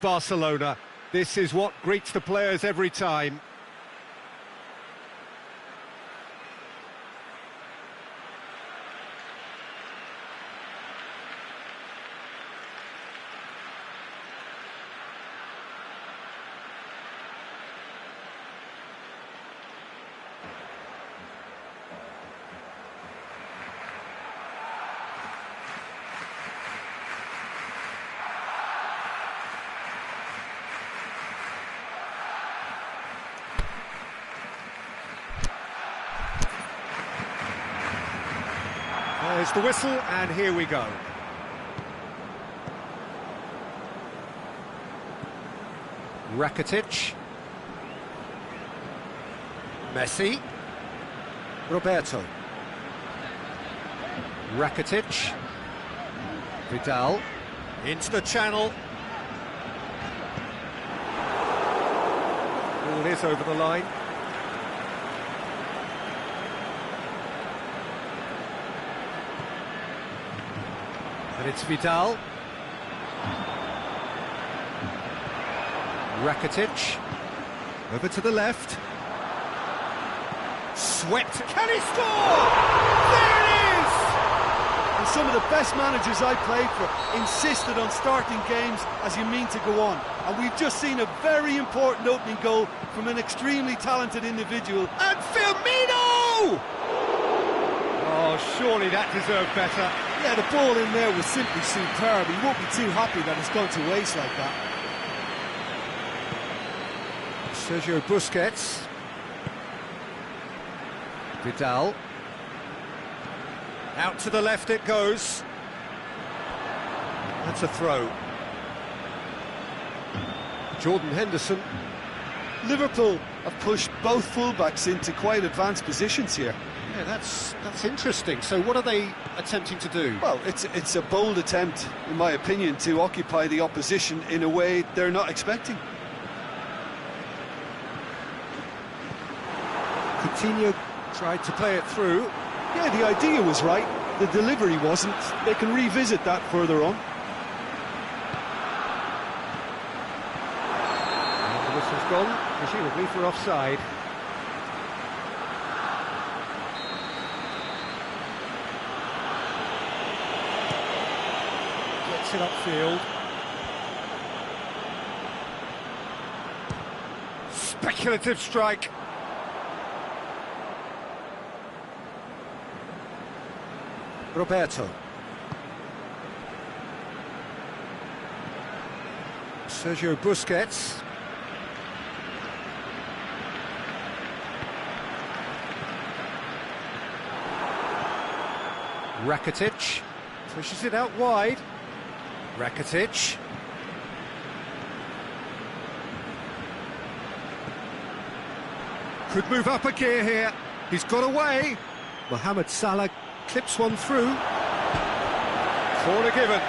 Barcelona. This is what greets the players every time. There's the whistle, and here we go. Rakitic. Messi. Roberto. Rakitic. Vidal. Into the channel. Ball is over the line. And it's Vidal. Rakitic. Over to the left. Swept. Can he score? There it is! And some of the best managers I played for insisted on starting games as you mean to go on. And we've just seen a very important opening goal from an extremely talented individual. And Firmino! Oh, surely that deserved better. Yeah, the ball in there was simply superb. He won't be too happy that it's gone to waste like that. Sergio Busquets. Vidal. Out to the left it goes. That's a throw. Jordan Henderson. Liverpool have pushed both fullbacks into quite advanced positions here. Yeah, that's interesting. So what are they attempting to do? Well, it's a bold attempt, in my opinion, to occupy the opposition in a way they're not expecting. Coutinho tried to play it through. Yeah, the idea was right. The delivery wasn't. They can revisit that further on. And the whistle's gone, presumably for offside. Gets it upfield. Speculative strike. Roberto. Sergio Busquets. Rakitic. Pushes it out wide. Rakitic. Could move up a gear here. He's got away. Mohamed Salah clips one through. Corner given.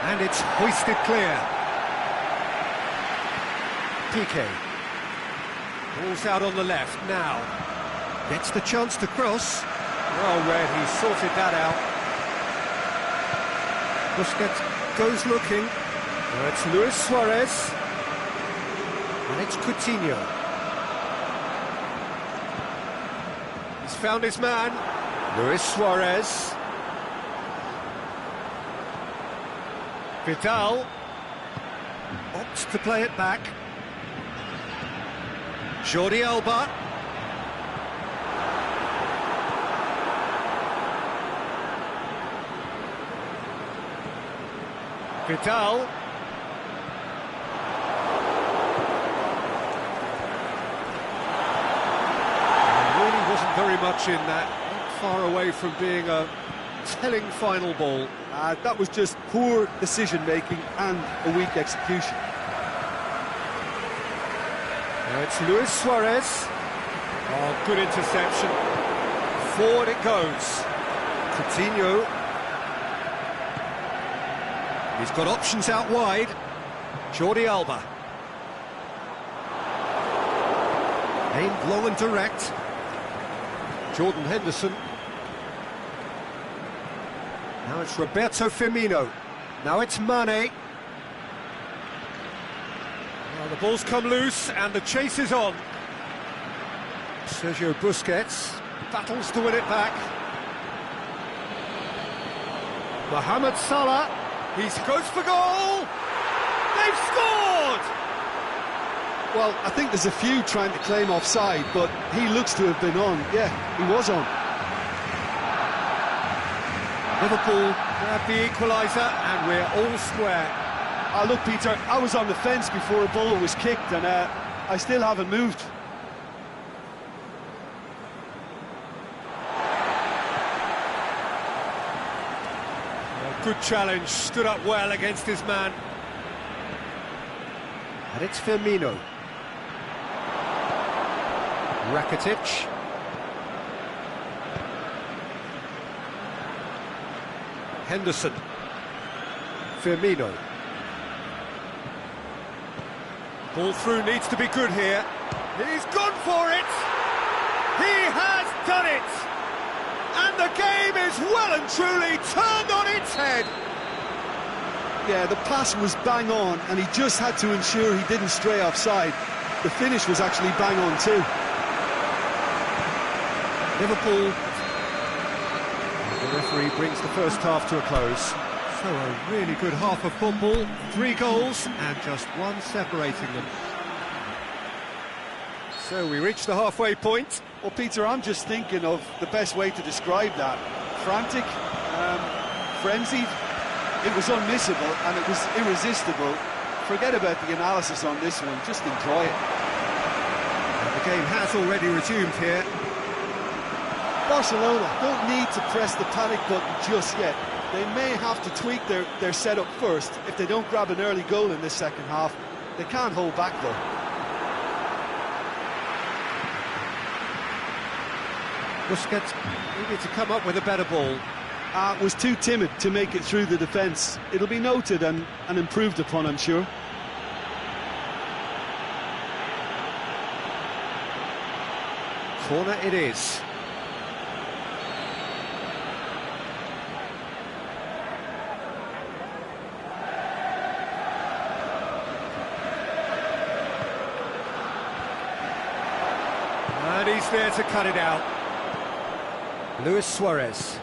And it's hoisted clear. Piqué. Ball's out on the left now. Gets the chance to cross. Well read, he sorted that out. Busquets goes looking. Now it's Luis Suarez. And it's Coutinho. He's found his man. Luis Suarez. Vidal opts to play it back. Jordi Alba. Vidal. Wasn't very much in that, not far away from being a telling final ball. That was just poor decision-making and a weak execution. Now it's Luis Suarez. Oh, good interception. Forward it goes. Coutinho. He's got options out wide. Jordi Alba. Aimed long and direct. Jordan Henderson. Now it's Roberto Firmino. Now it's Mane. Well, the ball's come loose and the chase is on. Sergio Busquets battles to win it back. Mohamed Salah. He goes for goal. They've scored! Well, I think there's a few trying to claim offside, but he looks to have been on. Yeah, he was on. Liverpool grab the equaliser and we're all square. Look, Peter, I was on the fence before a ball was kicked and I still haven't moved. Good challenge, stood up well against his man. And it's Firmino. Rakitic. Henderson. Firmino. Ball through needs to be good here. He's gone for it! He has done it! And the game is well and truly turned on its head. Yeah, the pass was bang on, and he just had to ensure he didn't stray offside. The finish was actually bang on too. Liverpool. The referee brings the first half to a close. So a really good half of football, 3 goals and just one separating them. So we reach the halfway point. Well, Peter, I'm just thinking of the best way to describe that. Frantic, frenzied. It was unmissable and it was irresistible. Forget about the analysis on this one, just enjoy it. And the game has already resumed here. Barcelona don't need to press the panic button just yet. They may have to tweak their setup first if they don't grab an early goal in this second half. They can't hold back though. Busquets needed to come up with a better ball. Was too timid to make it through the defence. It'll be noted and improved upon, I'm sure. Corner it is. And he's there to cut it out. Luis Suarez.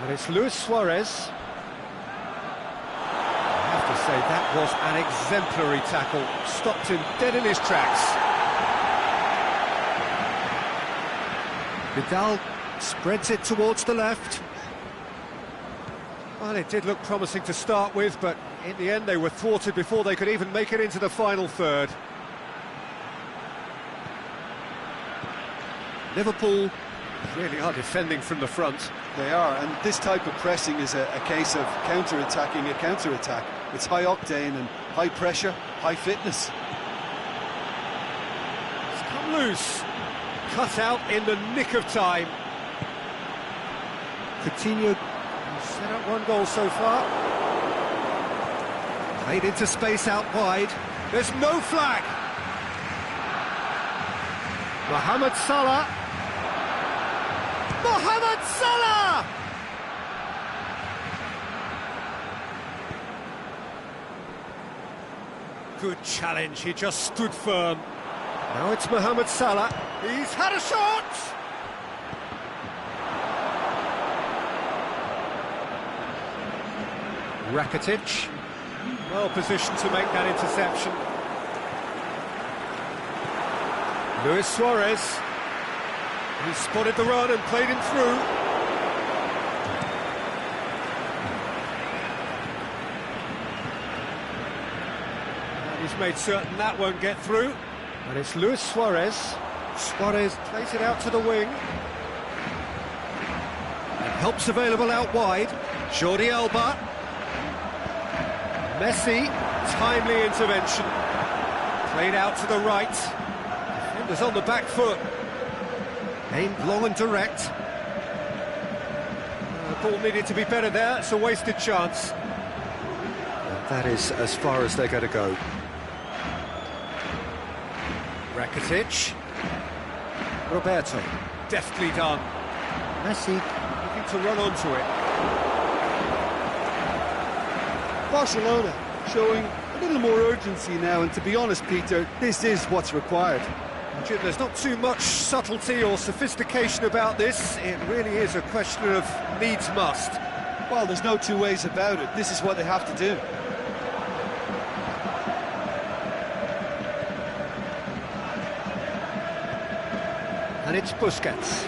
And it's Luis Suarez. I have to say, that was an exemplary tackle. Stopped him dead in his tracks. Vidal spreads it towards the left. Well, it did look promising to start with, but in the end they were thwarted before they could even make it into the final third. Liverpool really are defending from the front. They are, and this type of pressing is a case of counter-attacking a counter-attack. It's high octane and high pressure, high fitness. It's come loose. Cut out in the nick of time. Coutinho set up 1 goal so far. Played into space out wide. There's no flag. Mohamed Salah. Mohamed Salah! Good challenge, he just stood firm. Now it's Mohamed Salah. He's had a shot! Rakitic. Well positioned to make that interception. Luis Suarez. He spotted the run and played him through. And he's made certain that won't get through. And it's Luis Suarez. Suarez plays it out to the wing. And help's available out wide. Jordi Alba. Messi. Timely intervention. Played out to the right. Defenders on the back foot. Aimed long and direct. The ball needed to be better there, it's a wasted chance. And that is as far as they're going to go. Rakitic. Roberto. Deftly done. Messi. Looking to run onto it. Barcelona showing a little more urgency now, and to be honest, Peter, this is what's required. Jim, there's not too much subtlety or sophistication about this. It really is a question of needs must. Well, there's no two ways about it. This is what they have to do. And it's Busquets.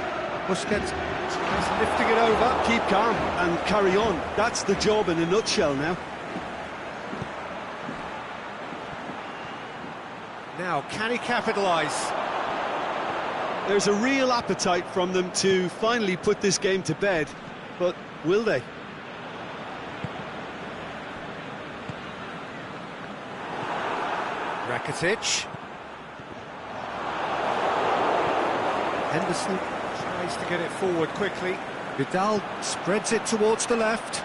Busquets is lifting it over. Keep calm and carry on. That's the job in a nutshell now. Now, can he capitalise? There's a real appetite from them to finally put this game to bed, but will they? Rakitic. Henderson tries to get it forward quickly. Vidal spreads it towards the left.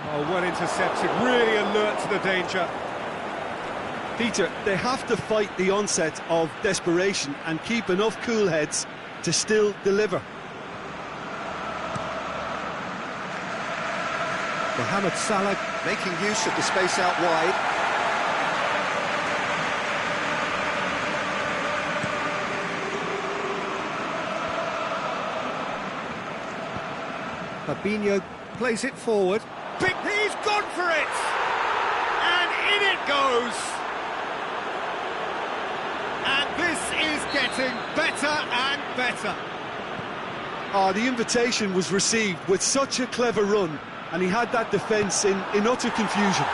Oh, well intercepted, really alert to the danger. Peter, they have to fight the onset of desperation and keep enough cool heads to still deliver. Mohamed Salah making use of the space out wide. Fabinho plays it forward. He's gone for it! And in it goes! And this is getting better and better. Oh, the invitation was received with such a clever run, and he had that defence in utter confusion.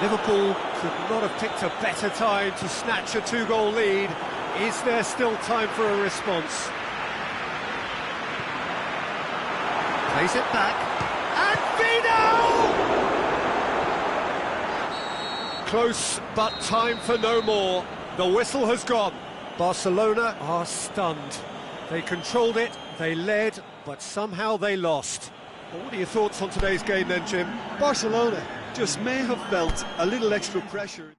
Liverpool could not have picked a better time to snatch a two-goal lead. Is there still time for a response? Plays it back, and Vidal! Close, but time for no more. The whistle has gone. Barcelona are stunned. They controlled it, they led, but somehow they lost. Well, what are your thoughts on today's game then, Jim? Barcelona just may have felt a little extra pressure.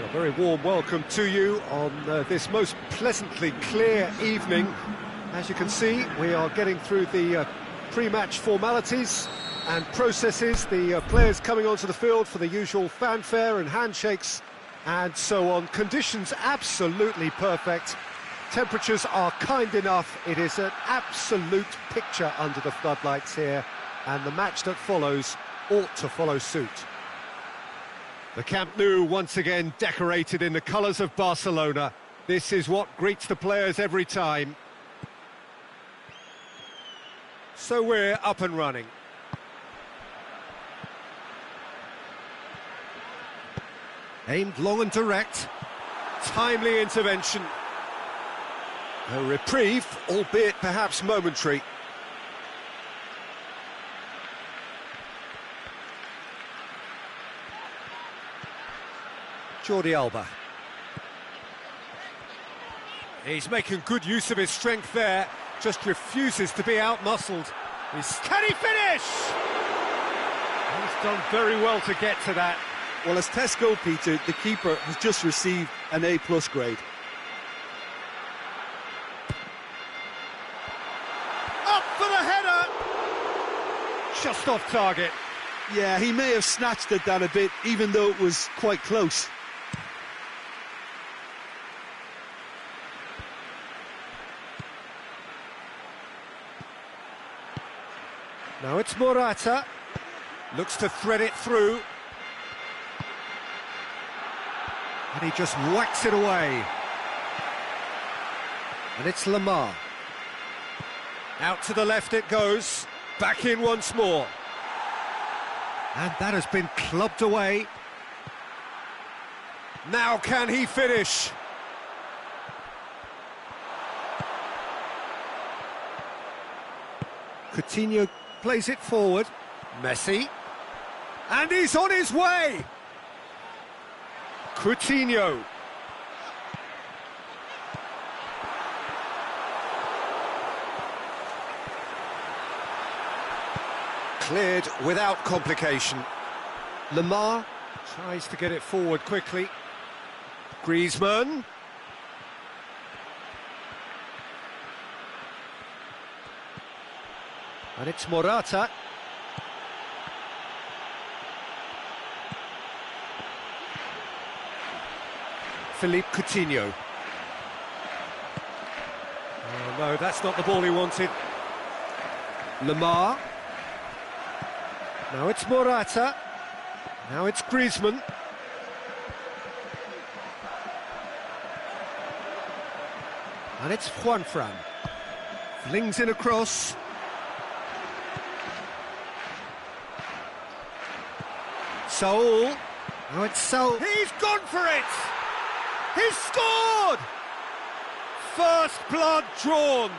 Well, a very warm welcome to you on this most pleasantly clear evening. As you can see, we are getting through the pre-match formalities and processes, the players coming onto the field for the usual fanfare and handshakes and so on. Conditions absolutely perfect. Temperatures are kind enough. It is an absolute picture under the floodlights here, and the match that follows ought to follow suit. The Camp Nou once again decorated in the colours of Barcelona. This is what greets the players every time. So we're up and running. Aimed long and direct. Timely intervention. A reprieve, albeit perhaps momentary. Jordi Alba. He's making good use of his strength there, just refuses to be out-muscled. Can he finish? He's done very well to get to that. Well, as tests go, Peter, the keeper has just received an A+ grade. Up for the header! Just off target. Yeah, he may have snatched at that a bit, even though it was quite close. Now it's Morata. Looks to thread it through. And he just whacks it away. And it's Lamar. Out to the left it goes. Back in once more. And that has been clubbed away. Now can he finish? Coutinho plays it forward. Messi. And he's on his way! Coutinho. Cleared without complication. Lamar tries to get it forward quickly. Griezmann. And it's Morata. Philippe Coutinho. Oh no, that's not the ball he wanted. Lamar. Now it's Morata. Now it's Griezmann. And it's Juanfran. Flings in across. Saul. Now it's Saul. He's gone for it! He's scored! First blood drawn.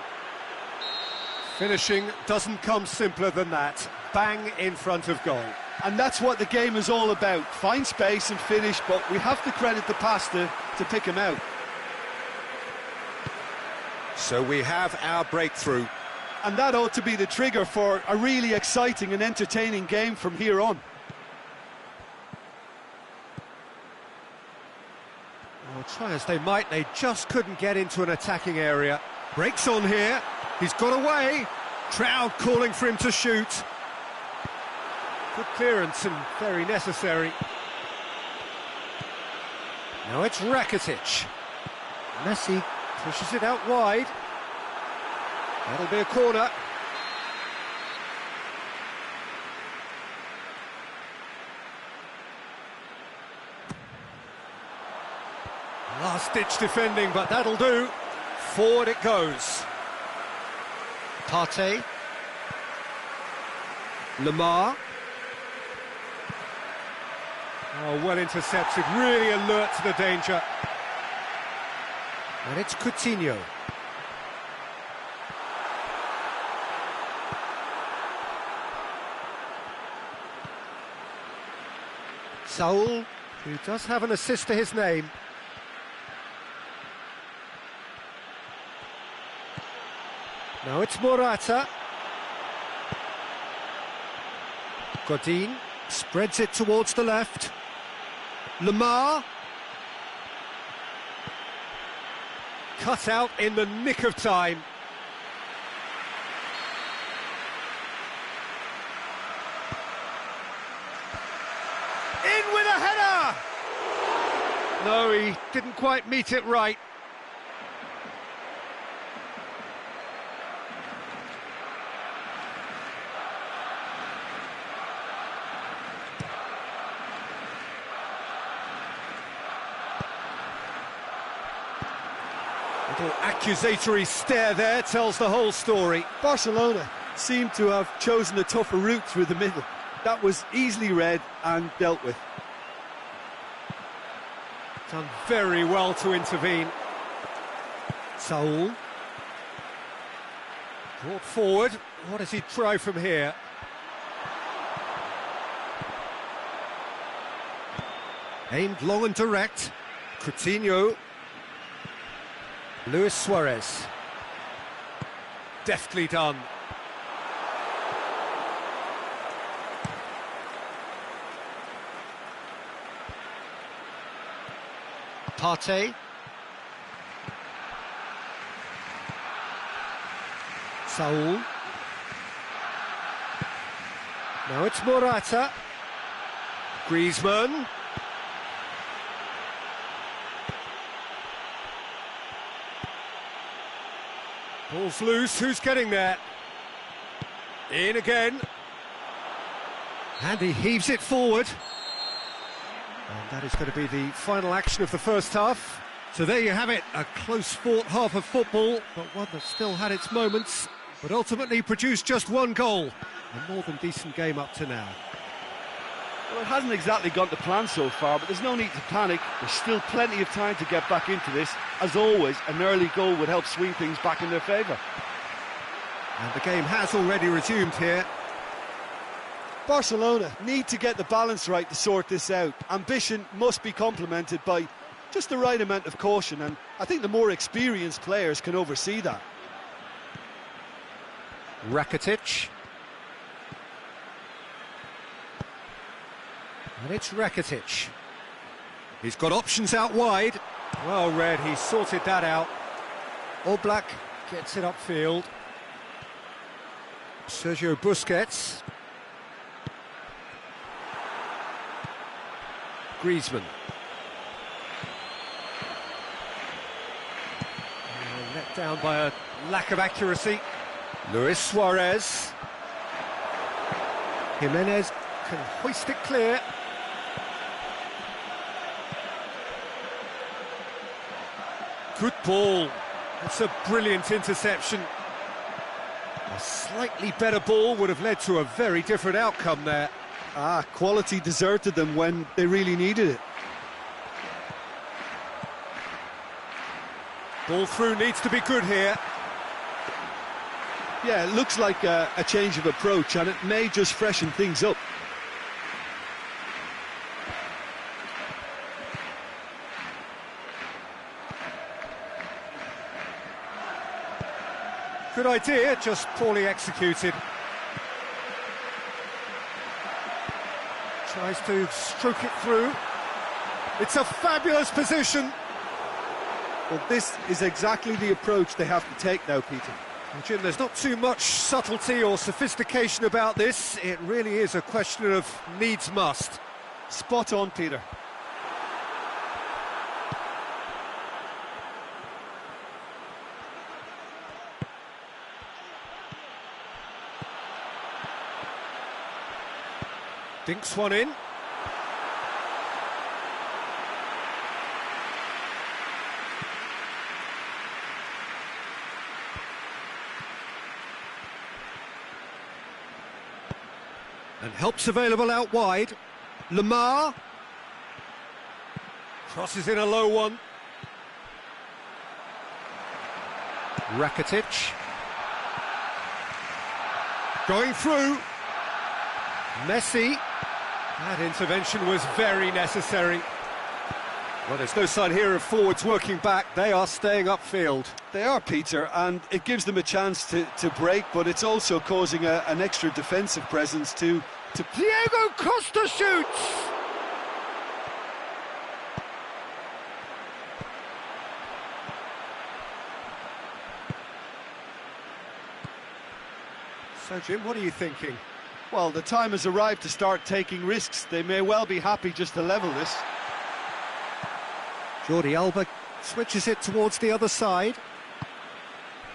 Finishing doesn't come simpler than that. Bang in front of goal. And that's what the game is all about. Find space and finish, but we have to credit the passer to pick him out. So we have our breakthrough. And that ought to be the trigger for a really exciting and entertaining game from here on. Well, try as they might, they just couldn't get into an attacking area. Breaks on here. He's got away. Crowd calling for him to shoot. Good clearance and very necessary. Now it's Rakitic. Messi pushes it out wide. That'll be a corner. Last-ditch defending, but that'll do. Forward it goes. Partey. Lamar. Oh, well intercepted, really alert to the danger. And it's Coutinho. Saul, who does have an assist to his name. Now it's Morata. Godin spreads it towards the left. Lamar. cut out in the nick of time. In with a header! No, he didn't quite meet it right. Little accusatory stare there tells the whole story. Barcelona seem to have chosen a tougher route through the middle. That was easily read and dealt with. Done very well to intervene. Saul. Brought forward. What does he try from here? Aimed long and direct. Coutinho. Luis Suarez. Deftly done. Partey. Saul. Now it's Morata. Griezmann. Ball's loose, who's getting there? In again. And he heaves it forward. And that is going to be the final action of the first half. So there you have it, a close-fought half of football, but one that still had its moments, but ultimately produced just one goal. A more than decent game up to now. Well, it hasn't exactly gone to plan so far, but there's no need to panic. There's still plenty of time to get back into this. As always, an early goal would help swing things back in their favour. And the game has already resumed here. Barcelona need to get the balance right to sort this out. Ambition must be complemented by just the right amount of caution, and I think the more experienced players can oversee that. Rakitic. And it's Rakitic. He's got options out wide. Well read, he sorted that out. Oblak gets it upfield. Sergio Busquets. Griezmann. Let down by a lack of accuracy. Luis Suarez. Jimenez can hoist it clear. Good ball. That's a brilliant interception. A slightly better ball would have led to a very different outcome there. Quality deserted them when they really needed it. Ball through needs to be good here. Yeah, it looks like a change of approach, and it may just freshen things up. Good idea, just poorly executed. Tries to stroke it through. It's a fabulous position. Well, this is exactly the approach they have to take now, Peter. Well, Jim, there's not too much subtlety or sophistication about this. It really is a question of needs must. Spot on, Peter. Dinks one in. And help's available out wide. Lamar. Crosses in a low one. Rakitic. Going through. Messi. That intervention was very necessary. Well, there's no sign here of forwards working back. They are staying upfield. They are, Peter, and it gives them a chance to break, but it's also causing an extra defensive presence to Diego Costa shoots! So, Jim, what are you thinking? Well, the time has arrived to start taking risks. They may well be happy just to level this. Jordi Alba switches it towards the other side.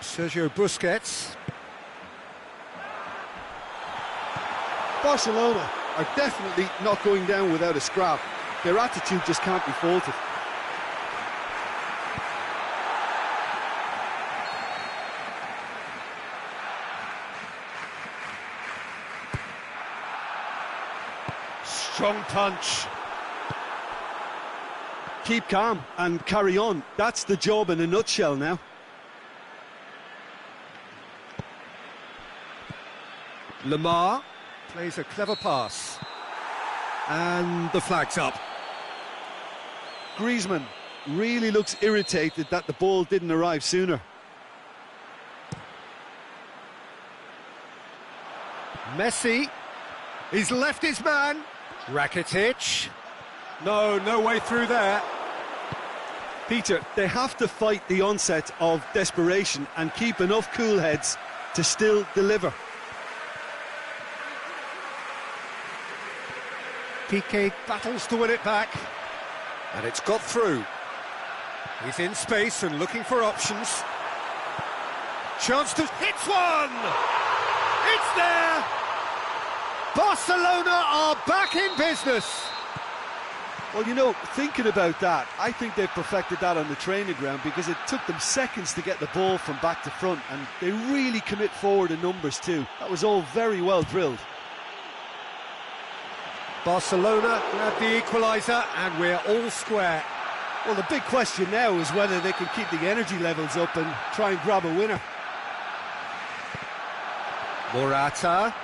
Sergio Busquets. Barcelona are definitely not going down without a scrap. Their attitude just can't be faulted. Strong punch. Keep calm and carry on. That's the job in a nutshell now. Lamar plays a clever pass. And the flag's up. Griezmann really looks irritated that the ball didn't arrive sooner. Messi. He's left his man. Rakitic. No way through there. Peter, they have to fight the onset of desperation and keep enough cool heads to still deliver. Piqué battles to win it back. And it's got through. He's in space and looking for options. Chance to... hits one! It's there! Barcelona are back in business! Well, you know, thinking about that, I think they've perfected that on the training ground because it took them seconds to get the ball from back to front, and they really commit forward in numbers too. That was all very well drilled. Barcelona grab the equaliser, and we're all square. Well, the big question now is whether they can keep the energy levels up and try and grab a winner. Morata.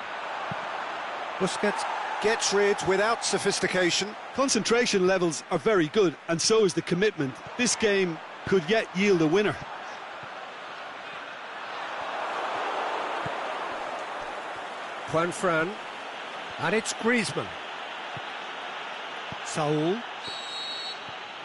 Busquets gets rid without sophistication. Concentration levels are very good, and so is the commitment. This game could yet yield a winner. Juanfran. And it's Griezmann. Saul.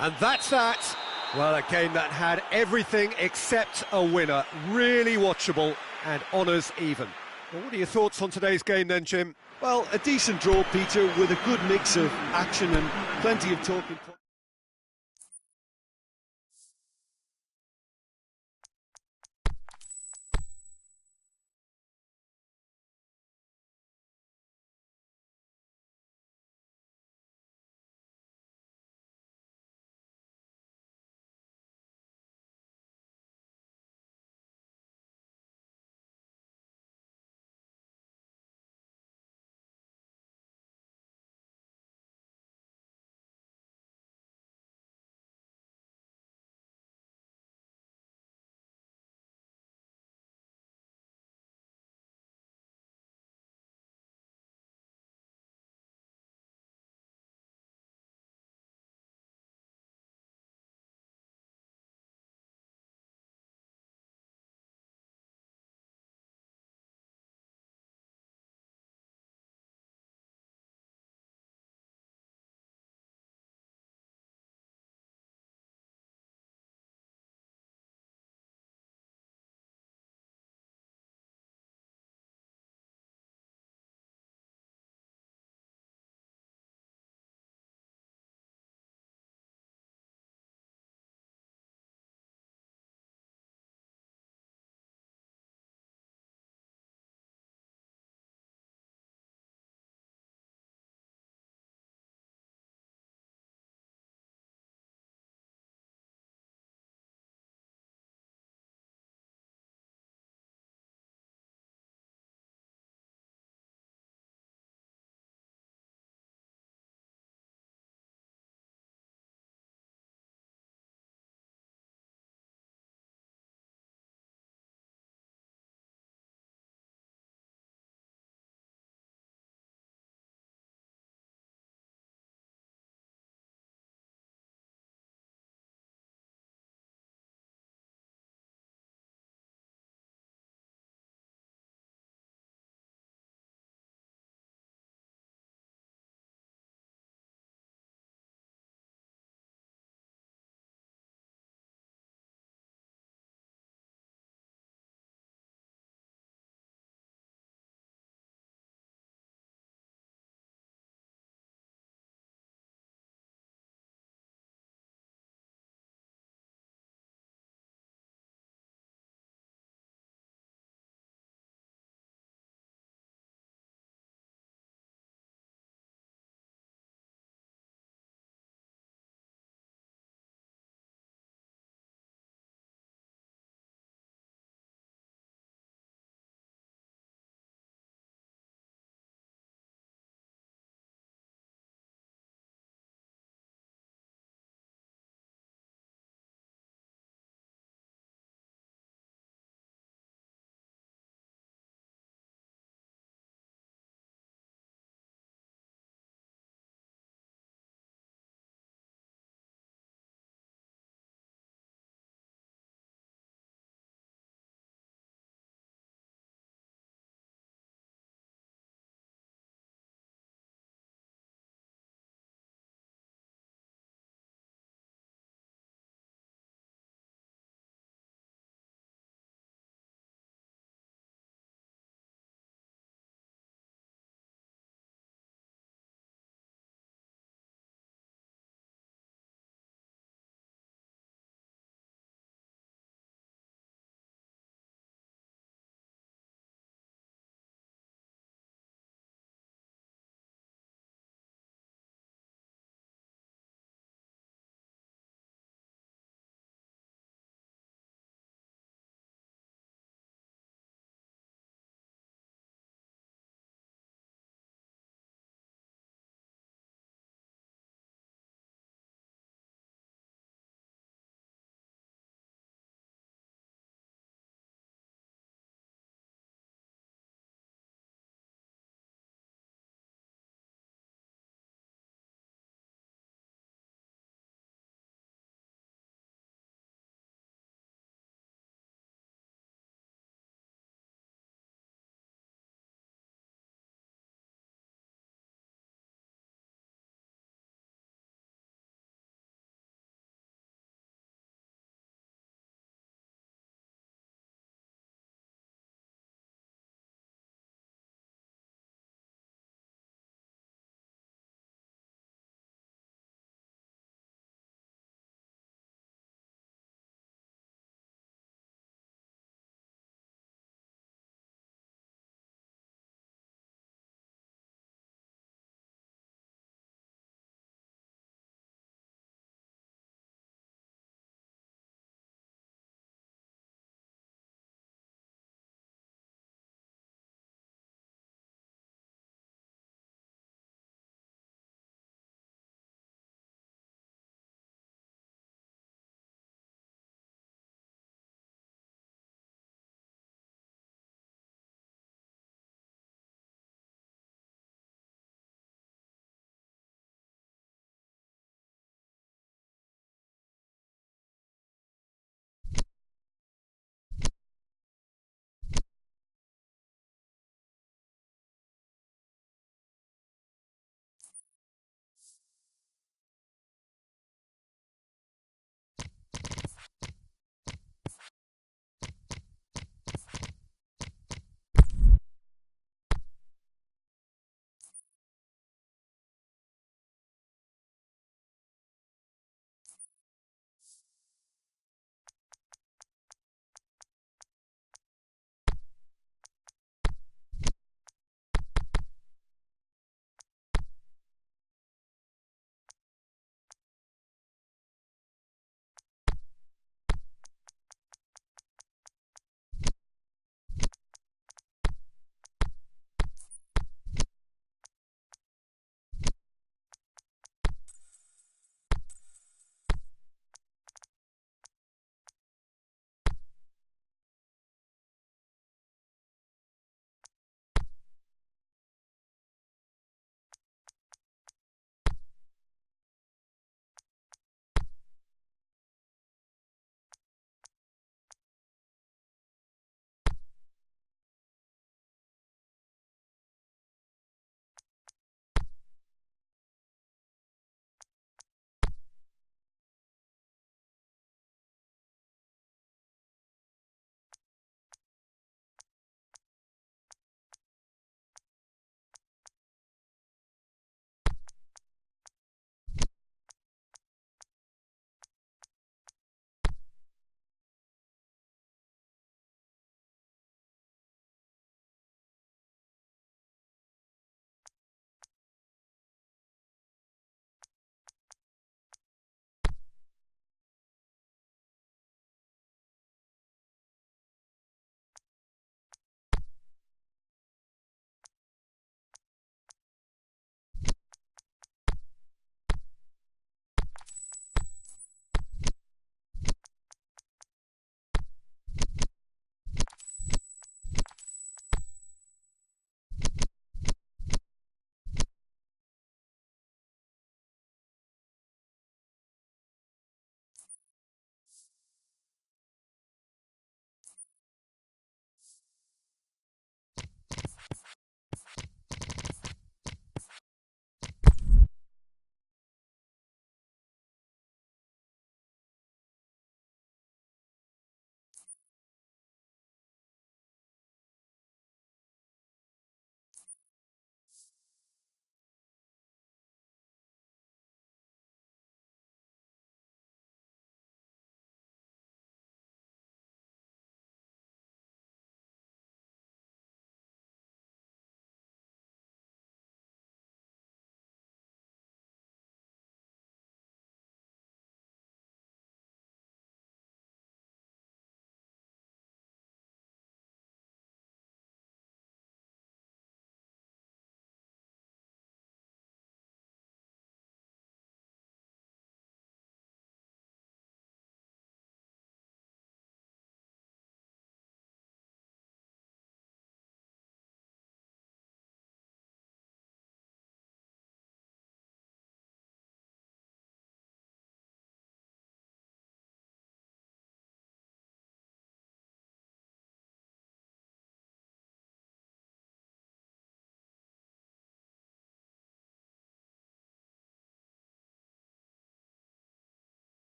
And that's that. Well, a game that had everything except a winner. Really watchable and honours even. Well, what are your thoughts on today's game then, Jim? Well, a decent draw, Peter, with a good mix of action and plenty of talking points.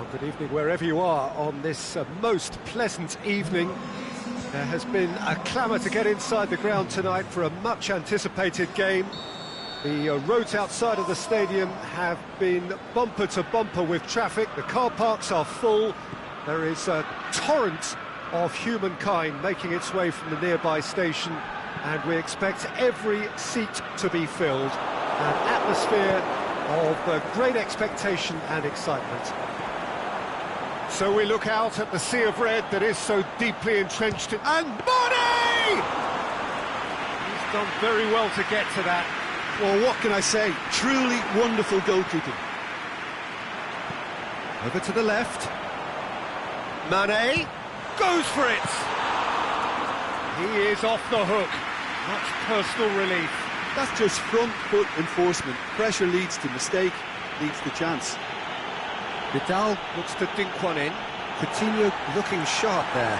Well, good evening wherever you are on this most pleasant evening. There has been a clamour to get inside the ground tonight for a much-anticipated game. The roads outside of the stadium have been bumper to bumper with traffic. The car parks are full. There is a torrent of humankind making its way from the nearby station, and we expect every seat to be filled. An atmosphere of great expectation and excitement. So we look out at the sea of red that is so deeply entrenched in... And Mane! He's done very well to get to that. Well, what can I say? Truly wonderful goalkeeping. Over to the left. Mane goes for it. He is off the hook. Much personal relief. That's just front foot enforcement. Pressure leads to mistake, leads to chance. Vidal looks to dink one in. Coutinho looking sharp there.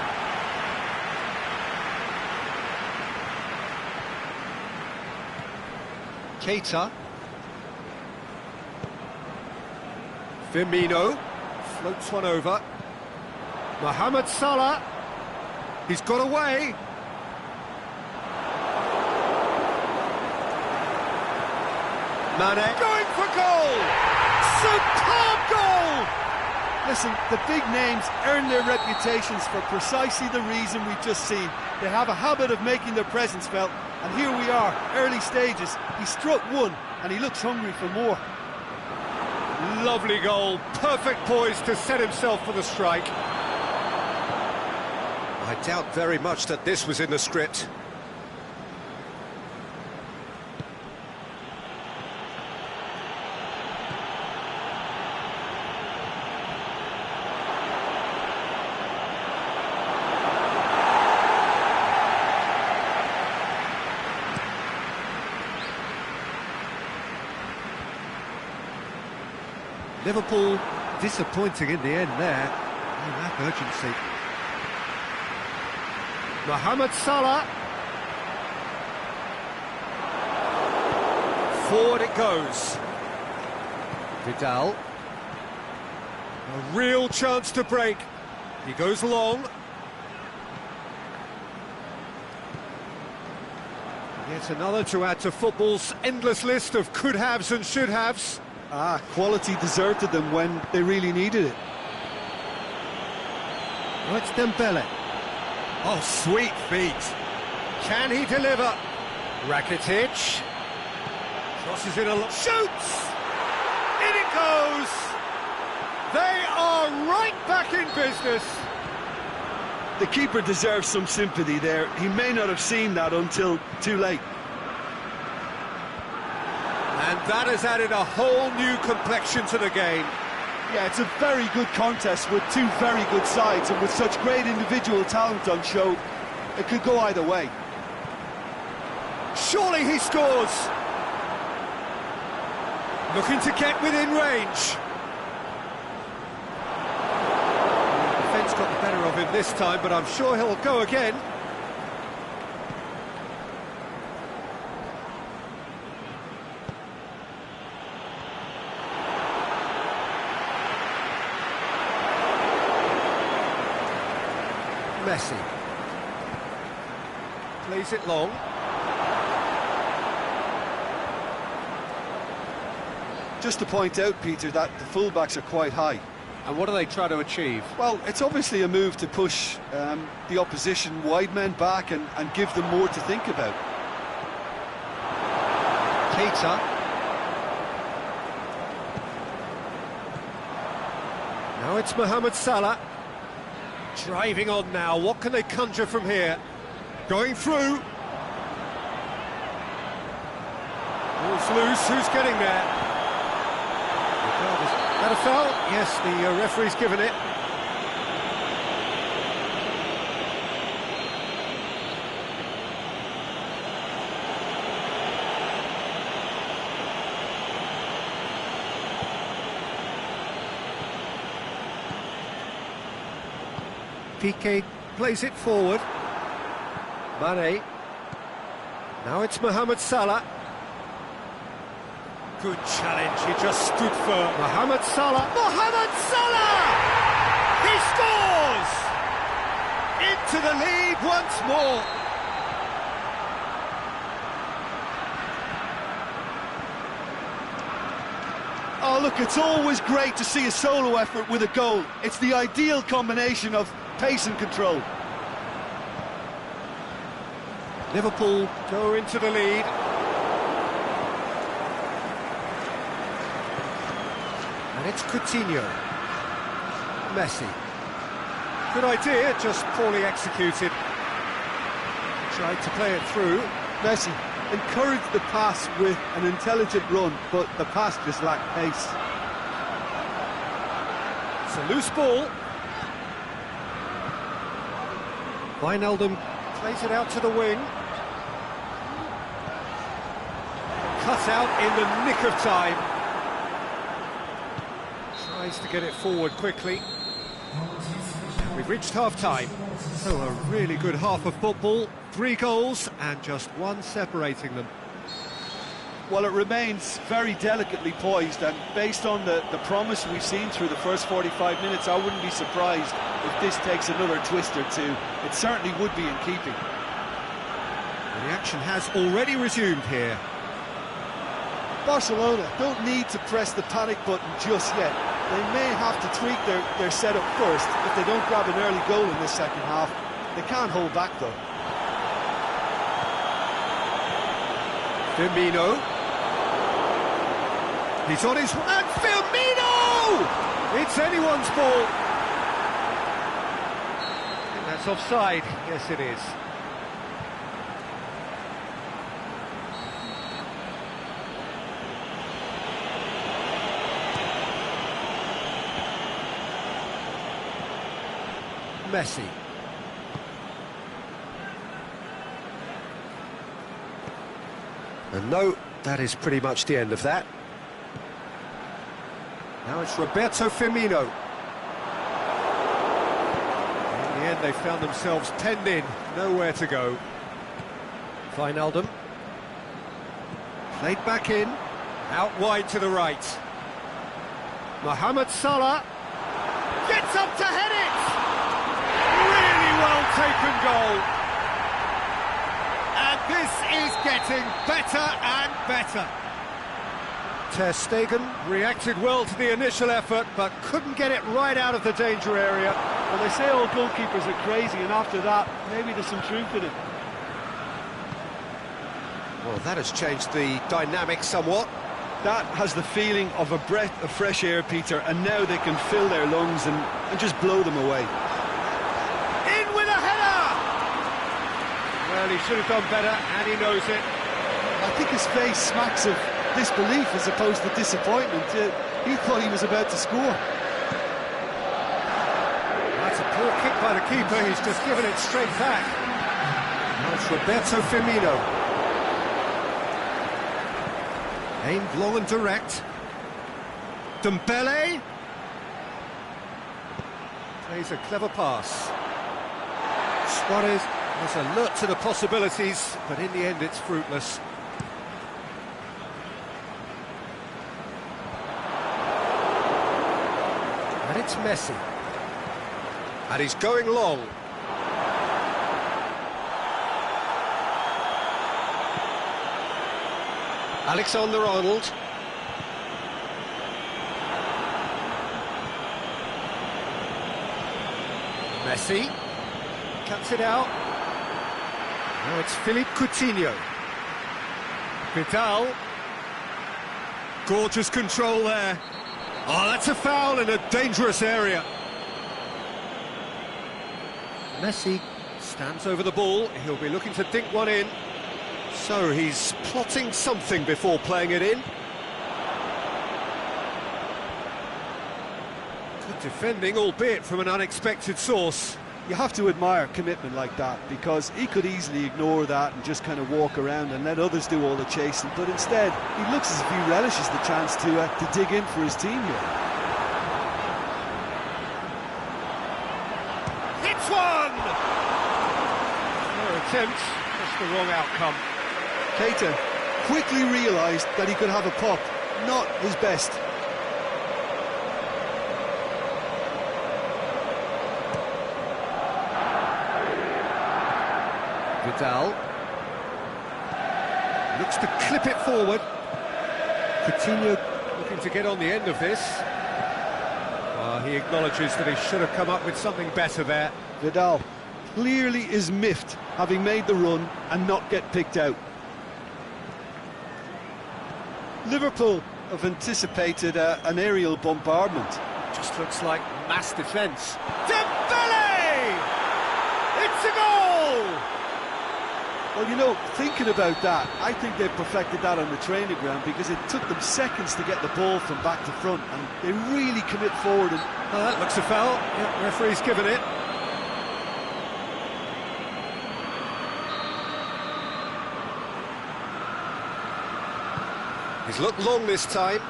Keita. Firmino floats one over. Mohamed Salah. He's got away. Mane going for goal! Superb goal! Listen, the big names earn their reputations for precisely the reason we've just seen. They have a habit of making their presence felt, and here we are, early stages. He struck one, and he looks hungry for more. Lovely goal, perfect poise to set himself for the strike. I doubt very much that this was in the script. Liverpool disappointing in the end there. Oh, that urgency. Mohamed Salah. Forward it goes. Vidal. A real chance to break. He goes long. Yet another to add to football's endless list of could-haves and should-haves. Quality deserted them when they really needed it. Oh, it's Dembele. Oh, sweet feet. Can he deliver? Rakitic. Crosses in a lot. Shoots! In it goes! They are right back in business. The keeper deserves some sympathy there. He may not have seen that until too late. And that has added a whole new complexion to the game. Yeah, it's a very good contest with two very good sides, and with such great individual talent on show, it could go either way. Surely he scores! Looking to get within range. The defence got the better of him this time, but I'm sure he'll go again. Messi plays it long. Just to point out, Peter, that the fullbacks are quite high. And what do they try to achieve? Well, it's obviously a move to push the opposition wide men back and give them more to think about. Keita. Now it's Mohamed Salah. Driving on now, what can they conjure from here? Going through. Ball's loose, who's getting there? Is that a foul? Yes, the referee's given it. Piqué plays it forward. Mane. Now it's Mohamed Salah. Good challenge, he just stood firm. Mohamed Salah. Mohamed Salah! He scores! Into the lead once more. Oh, look, it's always great to see a solo effort with a goal. It's the ideal combination of pace and control. Liverpool go into the lead. And it's Coutinho. Messi. Good idea, just poorly executed. Tried to play it through. Messi encouraged the pass with an intelligent run, but the pass just lacked pace. It's a loose ball. Wijnaldum plays it out to the wing. Cut out in the nick of time. Tries to get it forward quickly. We've reached half-time. So a really good half of football. 3 goals and just one separating them. Well, it remains very delicately poised, and based on the promise we've seen through the first 45 minutes, I wouldn't be surprised if this takes another twist or two. It certainly would be in keeping. The action has already resumed here. Barcelona don't need to press the panic button just yet. They may have to tweak their setup first if they don't grab an early goal in this second half. They can't hold back though. Firmino. He's on his... And Firmino! It's anyone's ball. I think that's offside. Yes, it is. Messi. And no, that is pretty much the end of that. Now it's Roberto Firmino. In the end, they found themselves penned in, nowhere to go. Wijnaldum. Played back in, out wide to the right. Mohamed Salah gets up to head it! Really well taken goal. And this is getting better and better. Ter Stegen reacted well to the initial effort, but couldn't get it right out of the danger area. Well, they say all goalkeepers are crazy, and after that, maybe there's some truth in it. Well, that has changed the dynamic somewhat. That has the feeling of a breath of fresh air, Peter, and now they can fill their lungs and just blow them away. In with a header! Well, he should have done better, and he knows it. I think his face smacks of disbelief as opposed to disappointment. He thought he was about to score. That's a poor kick by the keeper, he's just given it straight back. Now it's Roberto Firmino. Aimed long and direct. Dembele plays a clever pass. Suarez was alert to the possibilities, but in the end it's fruitless. And it's Messi. And he's going long. Alexander-Arnold. Messi. Cuts it out. Now it's Philippe Coutinho. Vidal. Gorgeous control there. Oh, that's a foul in a dangerous area. Messi stands over the ball. He'll be looking to dink one in. So he's plotting something before playing it in. Good defending, albeit from an unexpected source. You have to admire commitment like that, because he could easily ignore that and just kind of walk around and let others do all the chasing, but instead he looks as if he relishes the chance to dig in for his team here. Hits one! No attempt, just the wrong outcome. Keita quickly realised that he could have a pop, not his best. Vidal looks to clip it forward. Coutinho looking to get on the end of this. He acknowledges that he should have come up with something better there. Vidal clearly is miffed, having made the run and not get picked out. Liverpool have anticipated an aerial bombardment. Just looks like mass defence. Dembele! It's a goal! Well, you know, thinking about that, I think they perfected that on the training ground because it took them seconds to get the ball from back to front, and they really commit forward. And that looks a foul. Yep, referee's given it. He's looked long this time.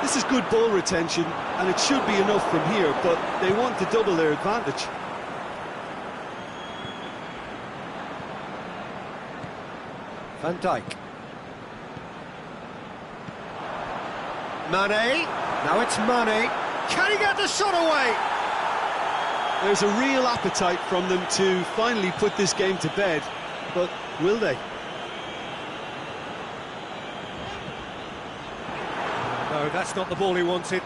This is good ball retention, and it should be enough from here, but they want to double their advantage. Van Dijk. Mane. Now it's Mane. Can he get the shot away? There's a real appetite from them to finally put this game to bed, but will they? No, that's not the ball he wanted.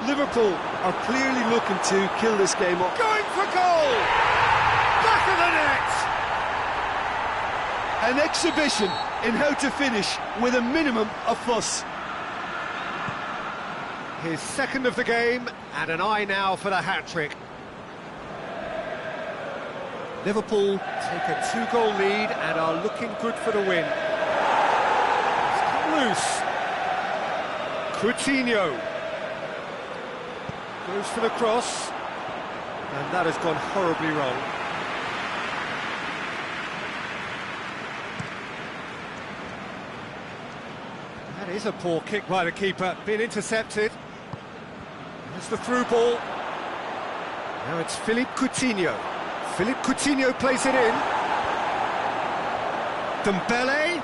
Liverpool are clearly looking to kill this game off. Going for goal! Back of the net! An exhibition in how to finish with a minimum of fuss. His second of the game, and an eye now for the hat-trick. Liverpool take a 2-goal lead and are looking good for the win. It's come loose. Coutinho goes for the cross, and that has gone horribly wrong. That is a poor kick by the keeper, been intercepted. There's the through ball. Now it's Philippe Coutinho. Philippe Coutinho plays it in. Dembele.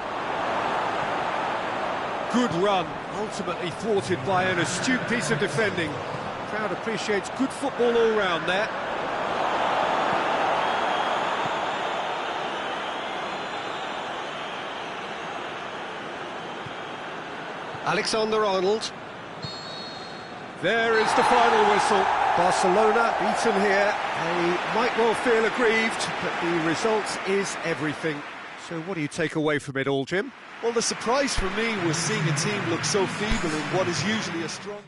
Good run, ultimately thwarted by an astute piece of defending. Crowd appreciates good football all round there. Alexander-Arnold. There is the final whistle. Barcelona beaten here. They might well feel aggrieved, but the result is everything. So what do you take away from it all, Jim? Well, the surprise for me was seeing a team look so feeble in what is usually a strong...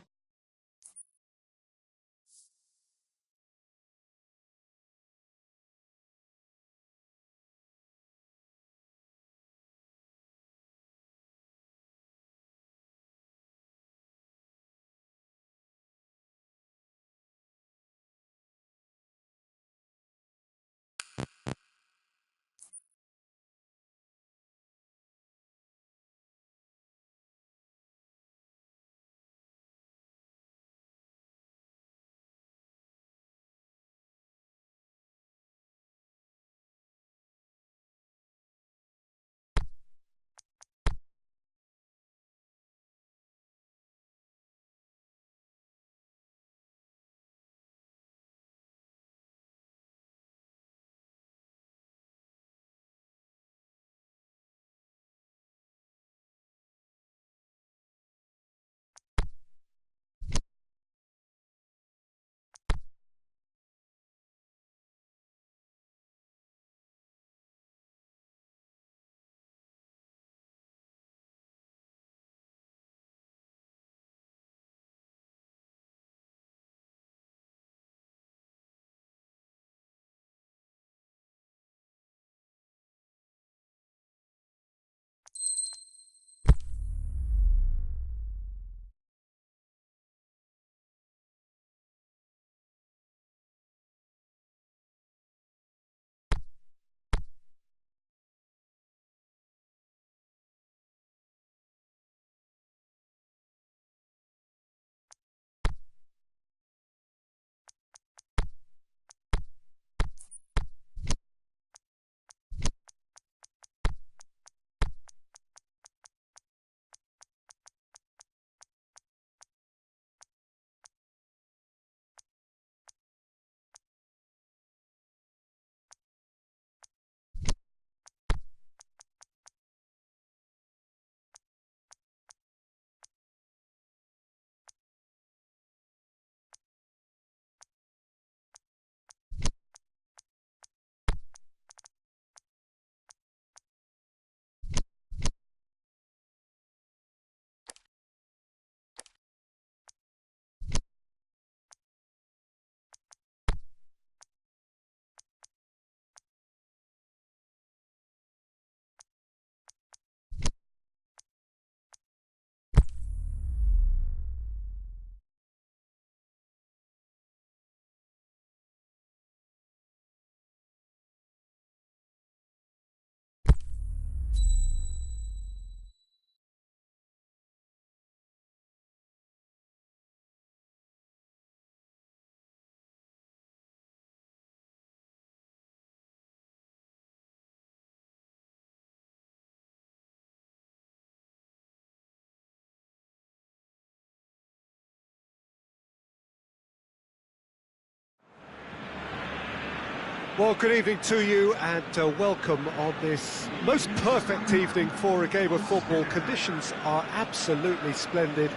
Well, good evening to you and welcome on this most perfect evening for a game of football. Conditions are absolutely splendid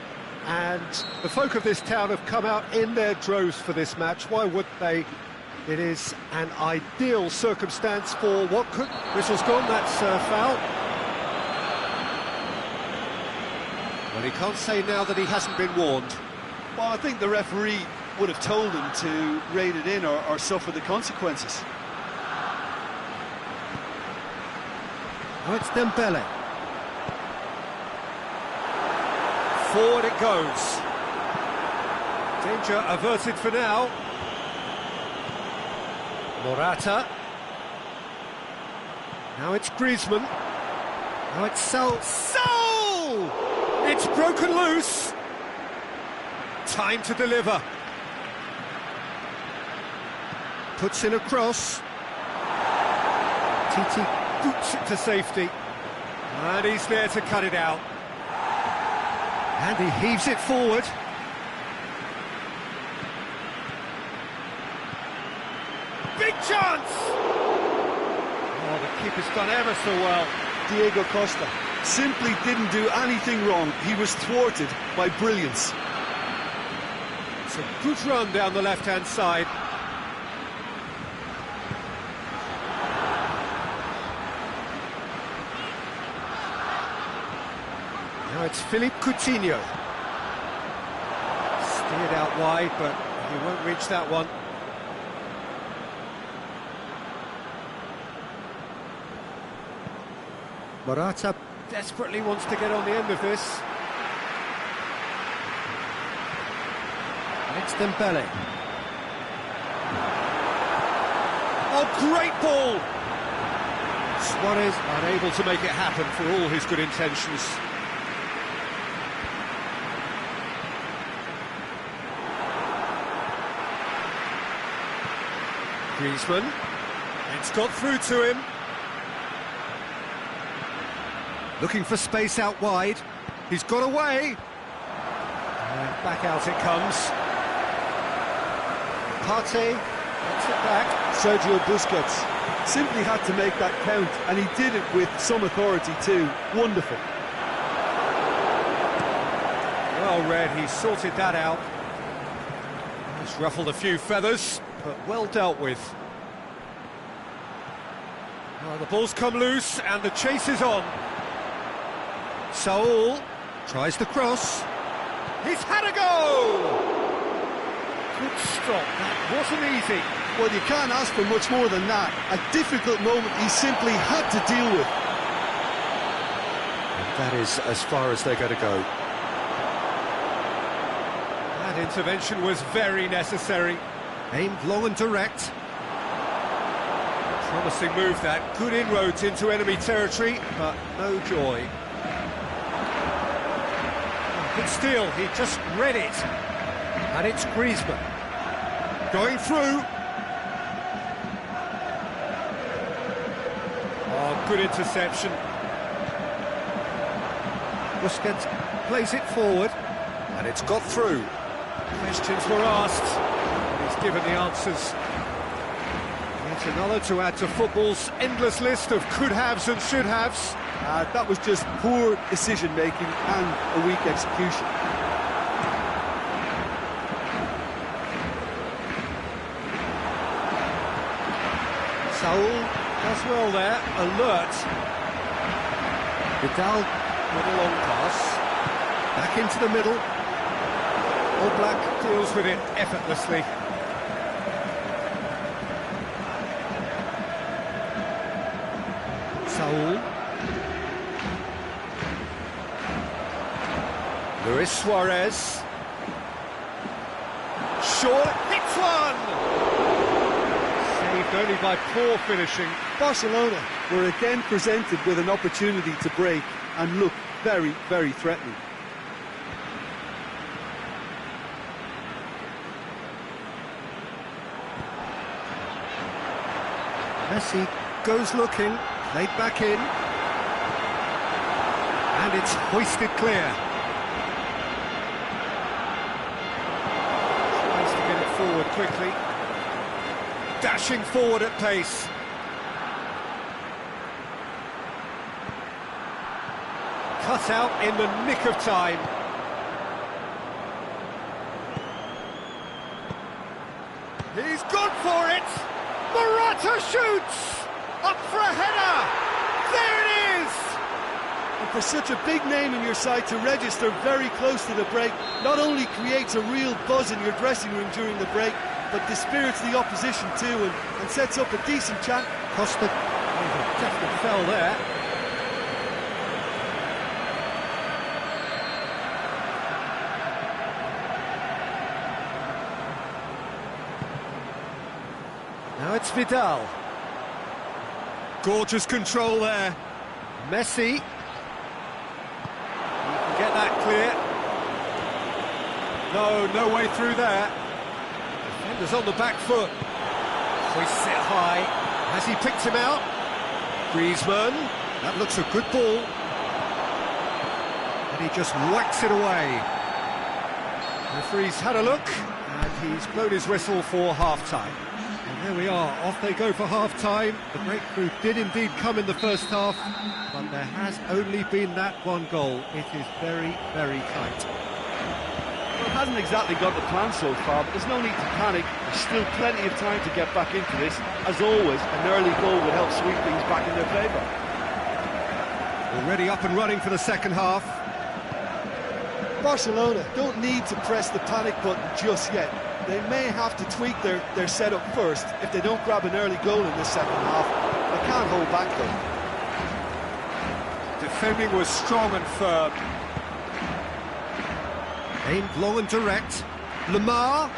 and the folk of this town have come out in their droves for this match. Why wouldn't they? It is an ideal circumstance for what could... Whistle's gone, that's foul. Well, he can't say now that he hasn't been warned. Well, I think the referee would have told him to rein it in or suffer the consequences. Oh, it's Dembele. Forward it goes. Danger averted for now. Morata. Now it's Griezmann. Now it's Sol. It's broken loose. Time to deliver. Puts in a cross. Titi boots it to safety. And he's there to cut it out. And he heaves it forward. Big chance! Oh, the keeper's done ever so well. Diego Costa simply didn't do anything wrong. He was thwarted by brilliance. It's a good run down the left-hand side. Now it's Philippe Coutinho. Steered out wide, but he won't reach that one. Morata desperately wants to get on the end of this. It's Dembele. Oh, great ball! Suarez unable to make it happen for all his good intentions. Griezmann. It's got through to him. Looking for space out wide. He's got away. And back out it comes. Partey gets it back. Sergio Busquets simply had to make that count, and he did it with some authority too. Wonderful. Well read, he sorted that out. He's ruffled a few feathers, but well dealt with. Well, the ball's come loose and the chase is on. Saul tries the cross. He's had a go! Good stop, that wasn't easy. Well, you can't ask for much more than that. A difficult moment he simply had to deal with. And that is as far as they're going to go. That intervention was very necessary. Aimed long and direct. Promising move that. Good inroads into enemy territory, but no joy. Good steal, he just read it. And it's Griezmann. Going through. Oh, good interception. Busquets plays it forward. And it's got through. Questions were asked. And he's given the answers. Yet another to add to football's endless list of could-haves and should-haves. That was just poor decision-making and a weak execution. Saul does well there, alert. Vidal with a long pass. Back into the middle. All Black deals with it effortlessly. Saul. Luis Suarez. Short, hits one! Saved only by poor finishing. Barcelona were again presented with an opportunity to break and look very, very threatening. Messi goes looking, played back in. And it's hoisted clear. Tries to get it forward quickly. dashing forward at pace. Cut out in the nick of time. He's gone for it! Morata shoots! Up for a header! There it is! And for such a big name in your side to register very close to the break, not only creates a real buzz in your dressing room during the break, but dispirits the opposition too and sets up a decent chance. Costa, definitely fell there. Now it's Vidal. Gorgeous control there. Messi. He can get that clear. No way through there. Defender's on the back foot. Hoists it high. Has he picked him out? Griezmann. That looks a good ball. And he just whacks it away. The referee's had a look, and he's blown his whistle for half-time. And there we are, off they go for half-time. The breakthrough did indeed come in the first half, but there has only been that one goal. It is very, very tight. Well, it hasn't exactly got the plan so far, but there's no need to panic. There's still plenty of time to get back into this. As always, an early goal would help sweep things back in their favour. Already up and running for the second half. Barcelona don't need to press the panic button just yet. They may have to tweak their setup first if they don't grab an early goal in this second half. They can't hold back though. Defending was strong and firm. Aimed long and direct. Lamar.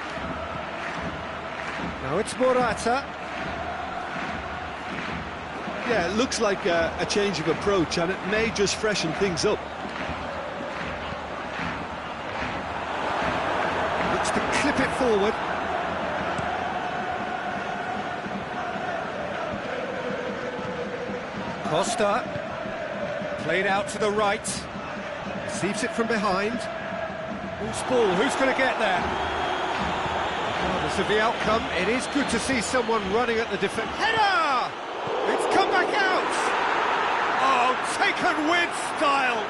Now it's Morata. Yeah, it looks like a change of approach, and it may just freshen things up. Looks to clip it forward. Costa. Played out to the right. Receives it from behind. Who's ball? Who's going to get there? Regardless of the outcome, it is good to see someone running at the defence. Header! It's come back out! Oh, taken with style!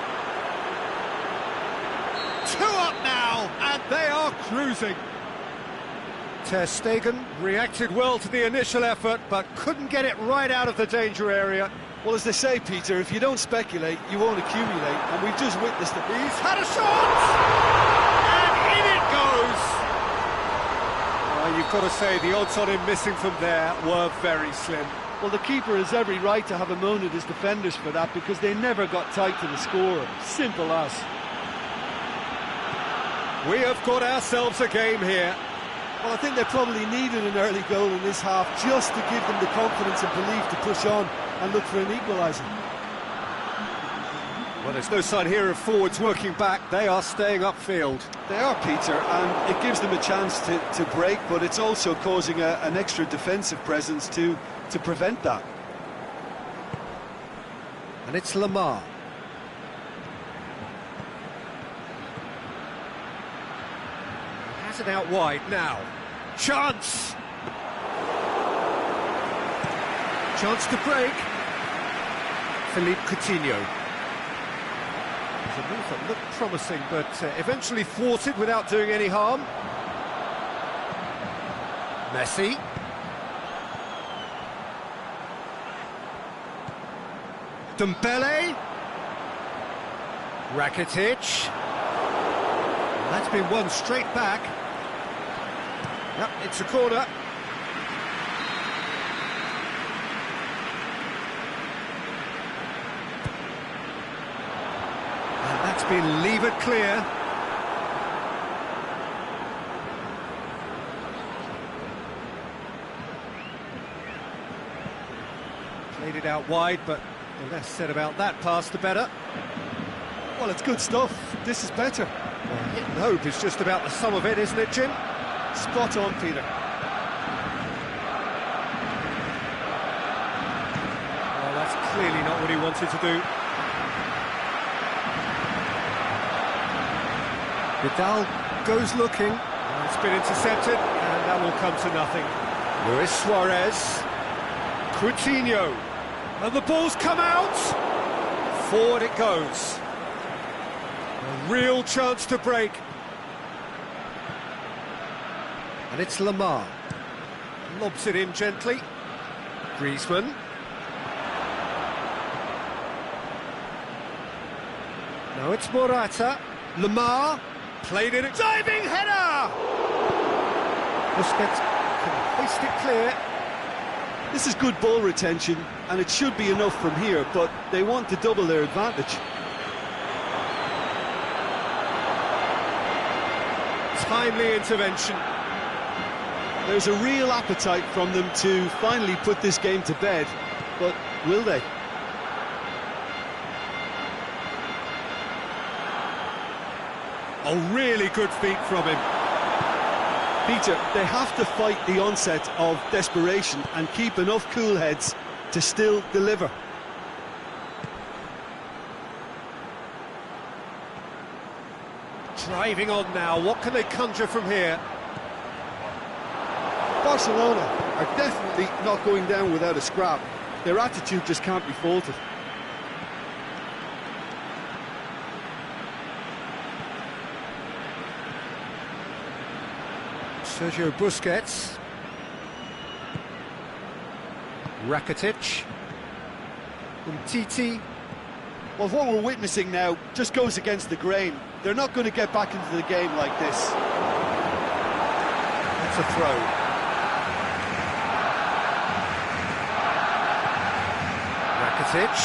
2 up now, and they are cruising. Ter Stegen reacted well to the initial effort, but couldn't get it right out of the danger area. Well, as they say, Peter, if you don't speculate, you won't accumulate, and we've just witnessed it. He's had a shot! And in it goes! You've got to say, the odds on him missing from there were very slim. Well, the keeper has every right to have a moan at his defenders for that, because they never got tight to the score. Simple as. We have got ourselves a game here. Well, I think they probably needed an early goal in this half just to give them the confidence and belief to push on and look for an equaliser. Well, there's no sign here of forwards working back. They are staying upfield. They are, Peter, and it gives them a chance to break, but it's also causing an extra defensive presence to prevent that. And it's Lamar. Has it out wide now. Chance! Chance to break. Philippe Coutinho. It's a move that looked promising, but eventually thwarted without doing any harm. Messi. Dembele. Rakitic. That's been won straight back. Yep, it's a corner. And that's been levered clear. Played it out wide, but the less said about that pass, the better. Well, it's good stuff. This is better. Well, hit and hope is just about the sum of it, isn't it, Jim? Spot on, Peter. Well, that's clearly not what he wanted to do. Vidal goes looking. It's been intercepted, and that will come to nothing. Luis Suarez. Coutinho. And the ball's come out. Forward it goes. A real chance to break. And it's Lamar. Lobs it in gently. Griezmann. Now it's Morata. Lamar. Played in a diving header! Busquets can hoist it clear. This is good ball retention, and it should be enough from here, but they want to double their advantage. Timely intervention. There's a real appetite from them to finally put this game to bed, but will they? Oh, really good feet from him. Peter, they have to fight the onset of desperation and keep enough cool heads to still deliver. Driving on now, what can they conjure from here? Barcelona are definitely not going down without a scrap. Their attitude just can't be faulted. Sergio Busquets. Rakitic. Umtiti. Well, what we're witnessing now just goes against the grain. They're not going to get back into the game like this. That's a throw. Rakitic.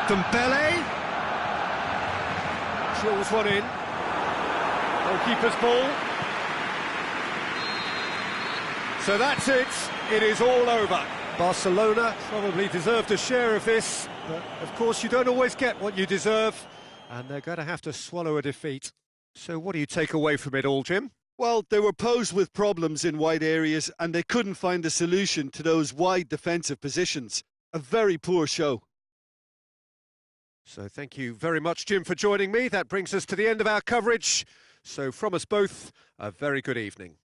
Dembele. Drills one in. Goalkeeper's ball. So that's it. It is all over. Barcelona probably deserved a share of this, but of course you don't always get what you deserve, and they're going to have to swallow a defeat. So what do you take away from it all, Jim? Well, they were posed with problems in wide areas, and they couldn't find a solution to those wide defensive positions. A very poor show. So thank you very much, Jim, for joining me. That brings us to the end of our coverage. So from us both, a very good evening.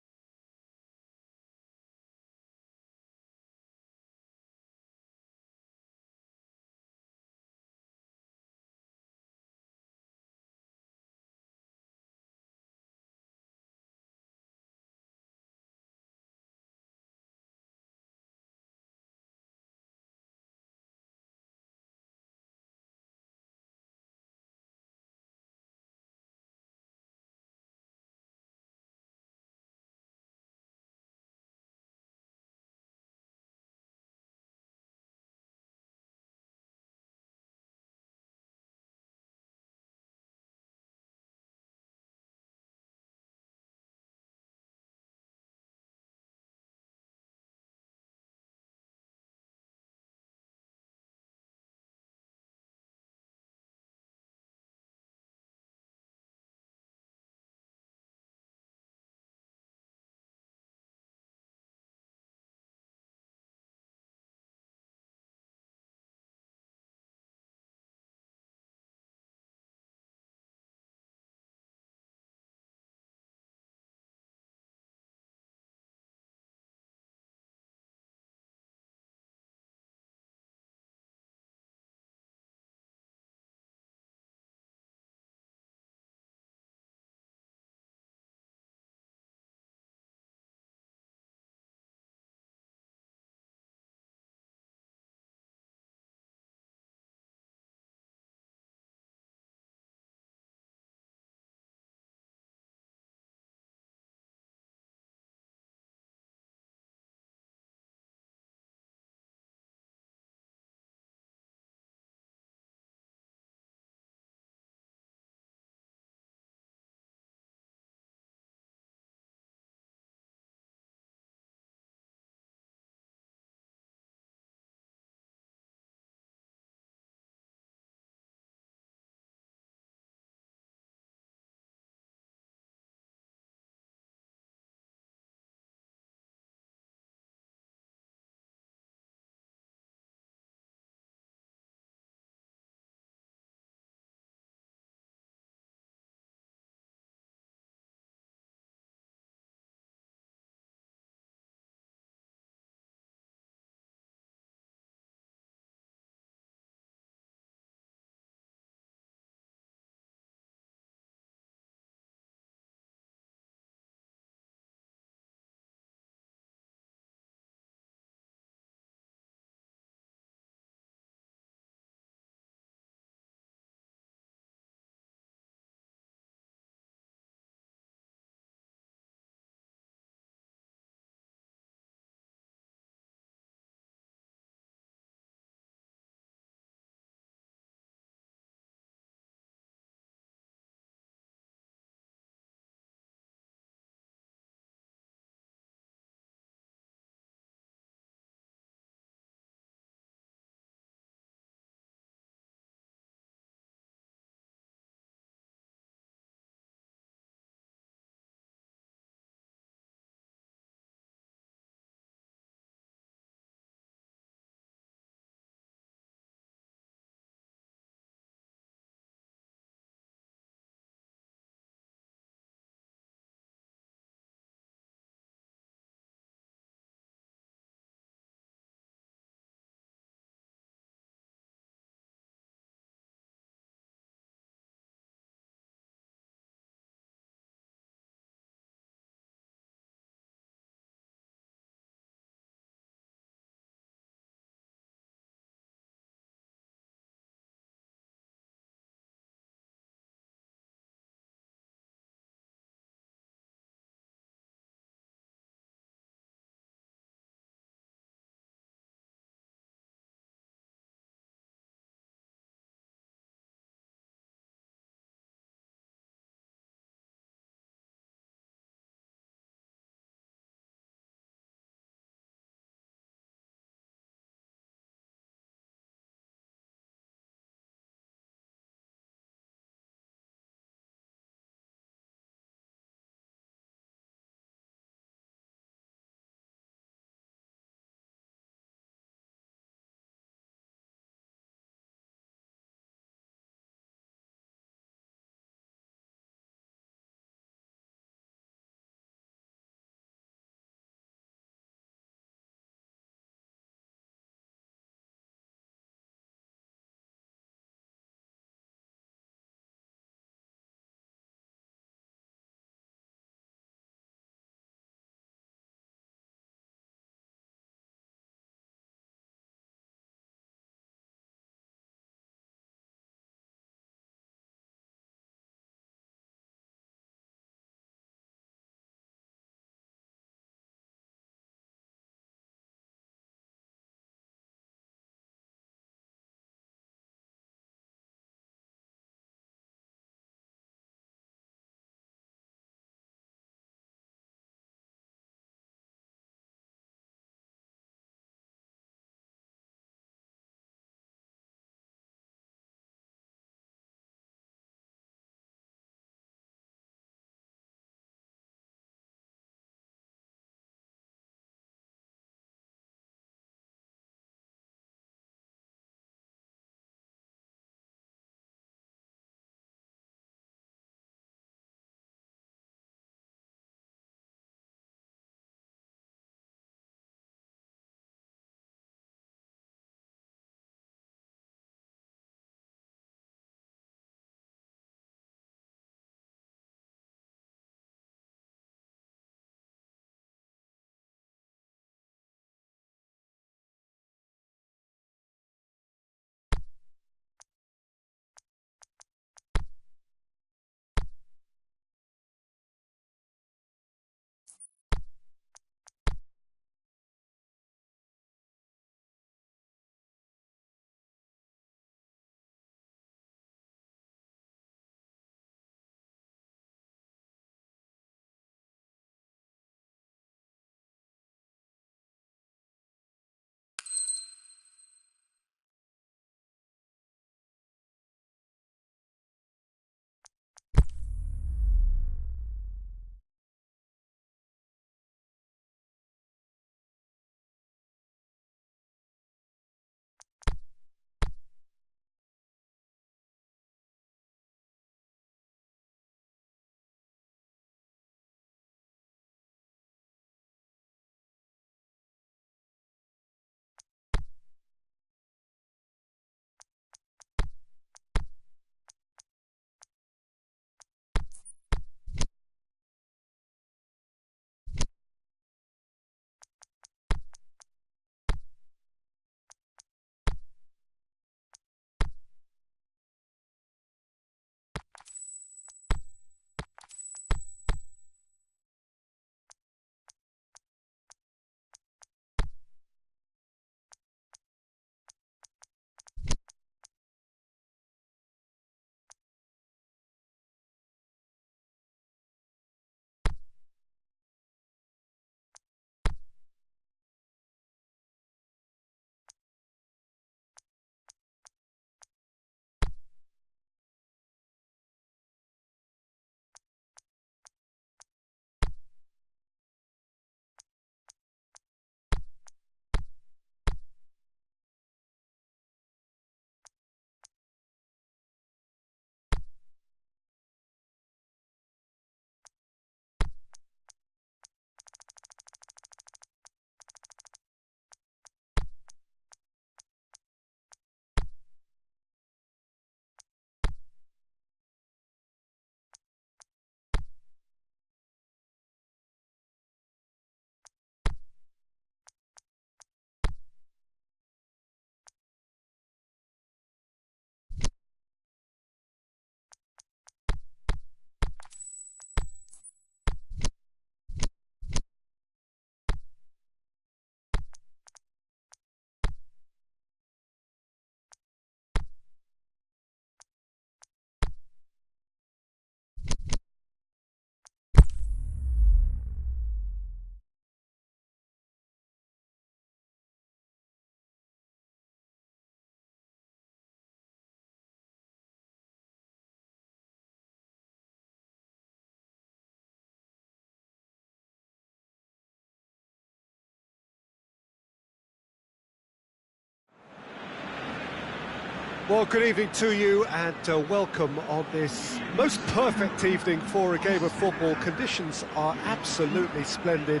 Well, good evening to you and welcome on this most perfect evening for a game of football. Conditions are absolutely splendid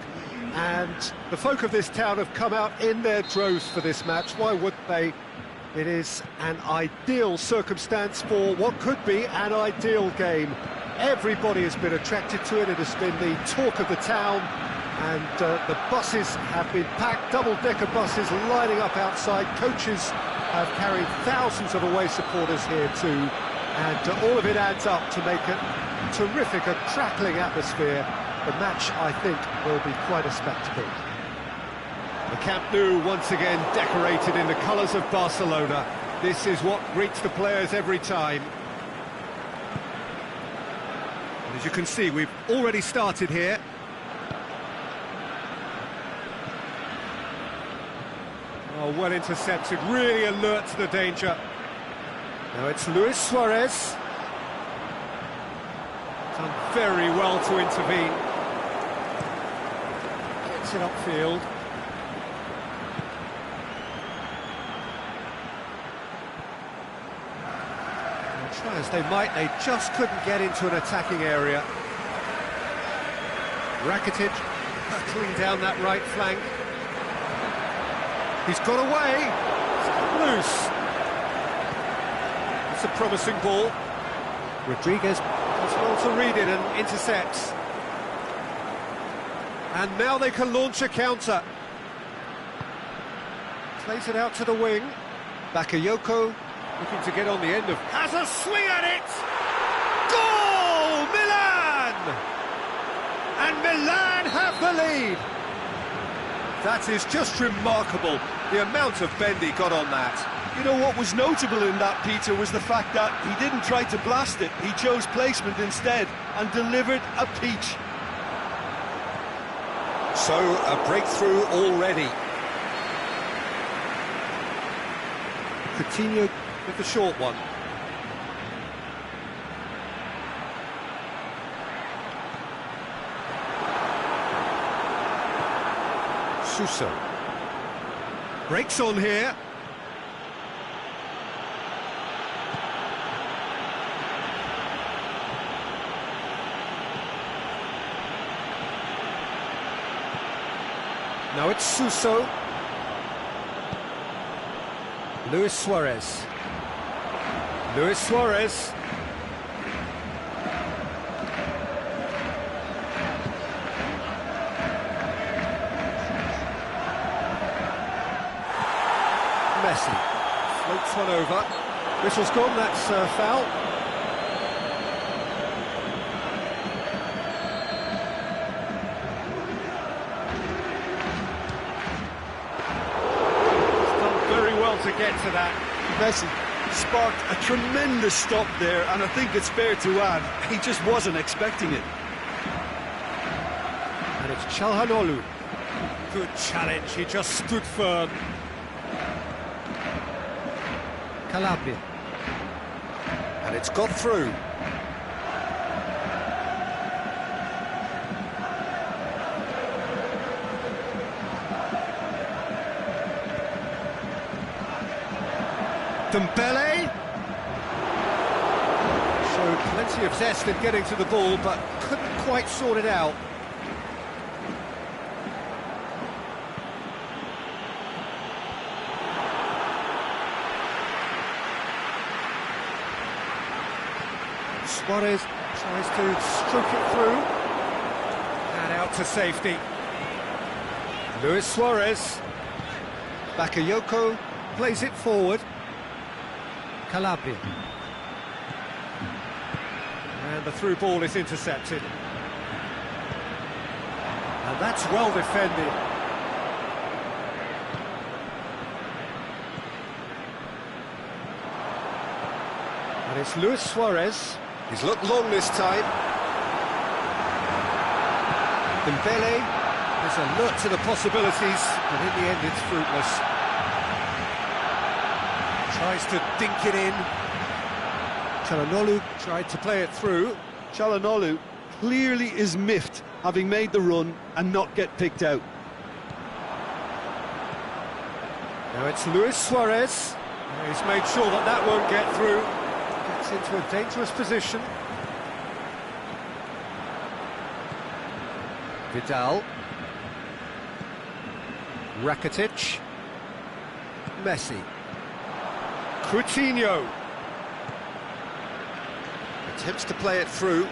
and the folk of this town have come out in their droves for this match. Why wouldn't they? It is an ideal circumstance for what could be an ideal game. Everybody has been attracted to it. It has been the talk of the town, and the buses have been packed, double-decker buses lining up outside. Coaches have carried thousands of away supporters here too, and all of it adds up to make a terrific, a crackling atmosphere. The match, I think, will be quite a spectacle. The Camp Nou once again decorated in the colours of Barcelona. This is what greets the players every time. And as you can see, we've already started here. Oh, well intercepted, really alert to the danger. Now it's Luis Suarez. Done very well to intervene. Gets it upfield. Try as they might, they just couldn't get into an attacking area. Rakitic battling down that right flank. He's got away. It's loose. It's a promising ball. Rodriguez does well to read it and intercepts. And now they can launch a counter. Plays it out to the wing. Bakayoko looking to get on the end of... Has a swing at it! Goal! Milan! And Milan have the lead. That is just remarkable, the amount of bend he got on that. You know what was notable in that, Peter, was the fact that he didn't try to blast it. He chose placement instead and delivered a peach. So, a breakthrough already. Coutinho with the short one. Suso. Breaks on here. Now it's Suso. Luis Suarez. Luis Suarez. Messi floats one over. Whistle's gone, that's foul. He's done very well to get to that. Messi sparked a tremendous stop there, and I think it's fair to add, he just wasn't expecting it. And it's Çalhanoğlu. Good challenge, he just stood firm. Calabria. And it's got through. Dembele showed plenty of zest in getting to the ball, but couldn't quite sort it out. Suarez tries to stroke it through and out to safety. Luis Suarez. Bakayoko plays it forward. Calabria. And the through ball is intercepted. And that's well defended. And it's Luis Suarez. He's looked long this time. Dembele is alert to the possibilities, but in the end it's fruitless. Tries to dink it in. Çalhanoğlu tried to play it through. Çalhanoğlu clearly is miffed, having made the run and not get picked out. Now it's Luis Suarez. He's made sure that that won't get through. Gets into a dangerous position. Vidal. Rakitic. Messi. Coutinho. Attempts to play it through.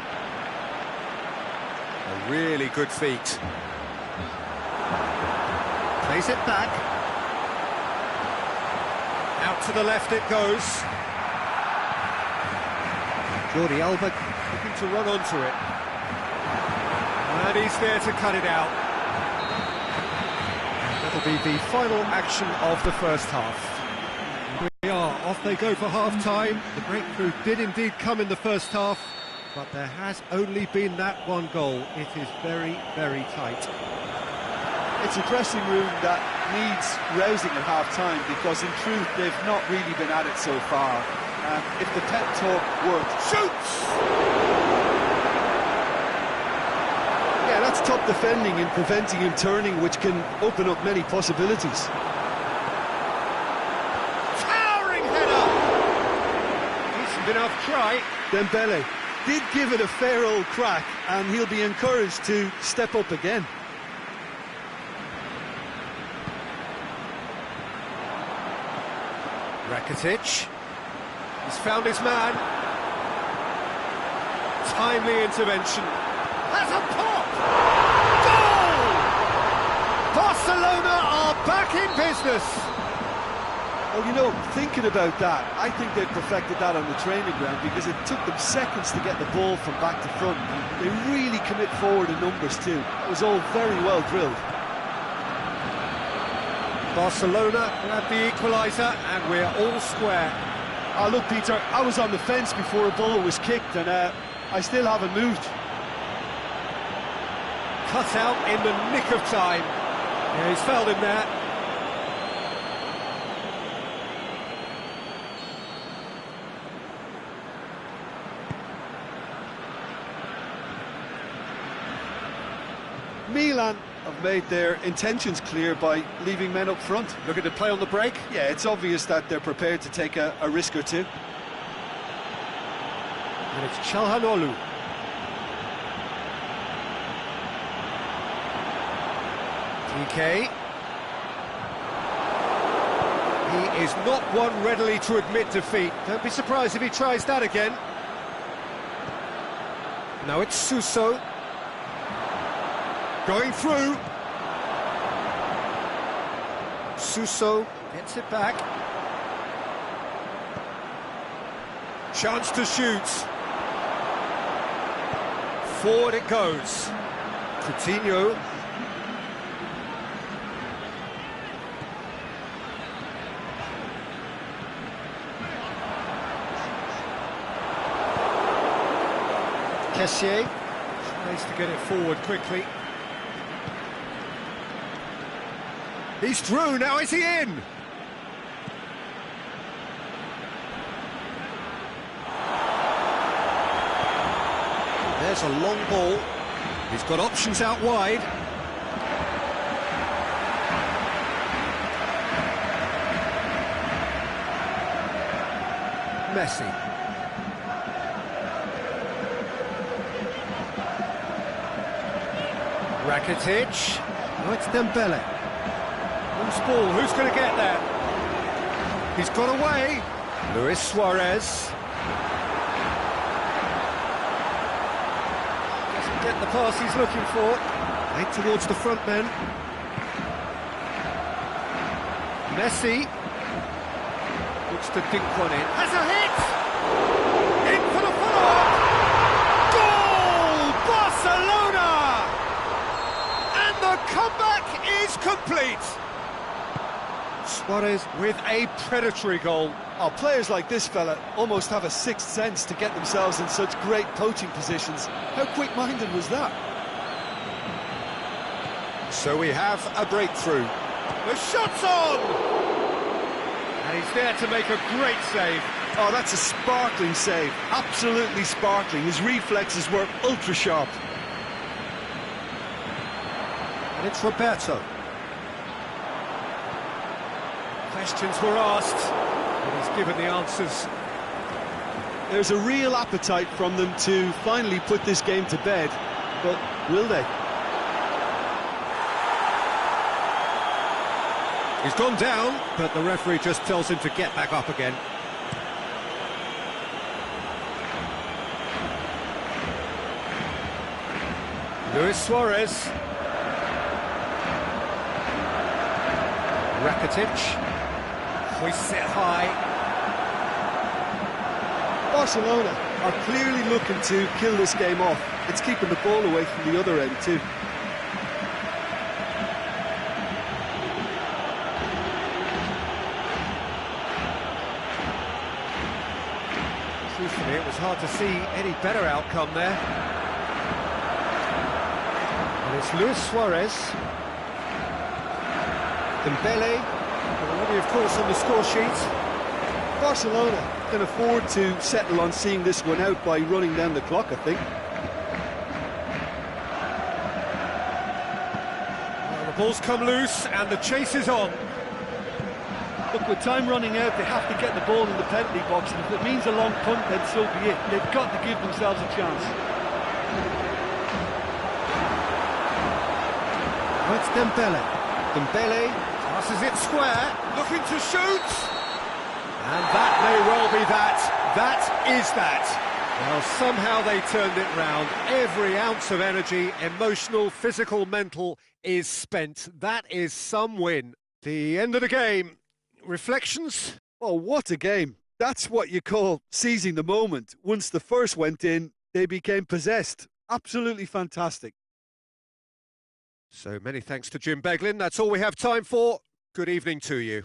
A really good feat. Plays it back. Out to the left it goes. Jordi Alba looking to run onto it. And he's there to cut it out. That'll be the final action of the first half. We are, off they go for half-time. The breakthrough did indeed come in the first half, but there has only been that one goal. It is very, very tight. It's a dressing room that needs rousing at half-time, because in truth they've not really been at it so far. If the pep talk worked, shoots! Yeah, that's top defending and preventing him turning, which can open up many possibilities. Towering header! Decent enough try. Dembele did give it a fair old crack, and he'll be encouraged to step up again. Rakitic. He's found his man. Timely intervention. Has a pop! Goal! Barcelona are back in business. Well, you know, thinking about that, I think they've perfected that on the training ground, because it took them seconds to get the ball from back to front. They really commit forward in numbers too. It was all very well drilled. Barcelona grab the equaliser, and we're all square. Oh, look, Peter, I was on the fence before a ball was kicked, and I still haven't moved. Cut out in the nick of time. Yeah, he's fouled him there. Milan have made their intentions clear by leaving men up front. Looking to play on the break. Yeah, it's obvious that they're prepared to take a risk or two. And it's Çalhanoğlu. DK. He is not one readily to admit defeat. Don't be surprised if he tries that again. Now it's Suso. Going through. Suso gets it back. Chance to shoot. Forward it goes. Coutinho. Kessié tries to get it forward quickly. He's through, now is he in? There's a long ball. He's got options out wide. Messi. Rakitic. Oh, it's Dembele. Loose ball, who's going to get that? He's got away. Luis Suarez. Doesn't get the pass he's looking for. Right towards the front men. Messi. Looks to dink one in. Has a hit! In for the follow-up! Goal! Barcelona! And the comeback is complete! Suarez with a predatory goal. Oh, players like this fella almost have a sixth sense to get themselves in such great poaching positions. How quick-minded was that? So we have a breakthrough. The shot's on! And he's there to make a great save. Oh, that's a sparkling save. Absolutely sparkling. His reflexes were ultra-sharp. And it's Roberto. Questions were asked. And he's given the answers. There's a real appetite from them to finally put this game to bed, but will they? He's gone down, but the referee just tells him to get back up again. Luis Suarez. Rakitic. Hoists it high. Barcelona are clearly looking to kill this game off. It's keeping the ball away from the other end too. Truthfully, it was hard to see any better outcome there. And it's Luis Suarez. Dembele, already of course on the score sheet. Barcelona can afford to settle on seeing this one out by running down the clock, I think. Well, the ball's come loose and the chase is on. Look, with time running out, they have to get the ball in the penalty box, and if it means a long punt, then so be it. They've got to give themselves a chance. That's Dembele. Dembele passes it square, looking to shoot. And that may well be that. That is that. Well, somehow they turned it round. Every ounce of energy, emotional, physical, mental, is spent. That is some win. The end of the game. Reflections? Oh, what a game. That's what you call seizing the moment. Once the first went in, they became possessed. Absolutely fantastic. So many thanks to Jim Beglin. That's all we have time for. Good evening to you.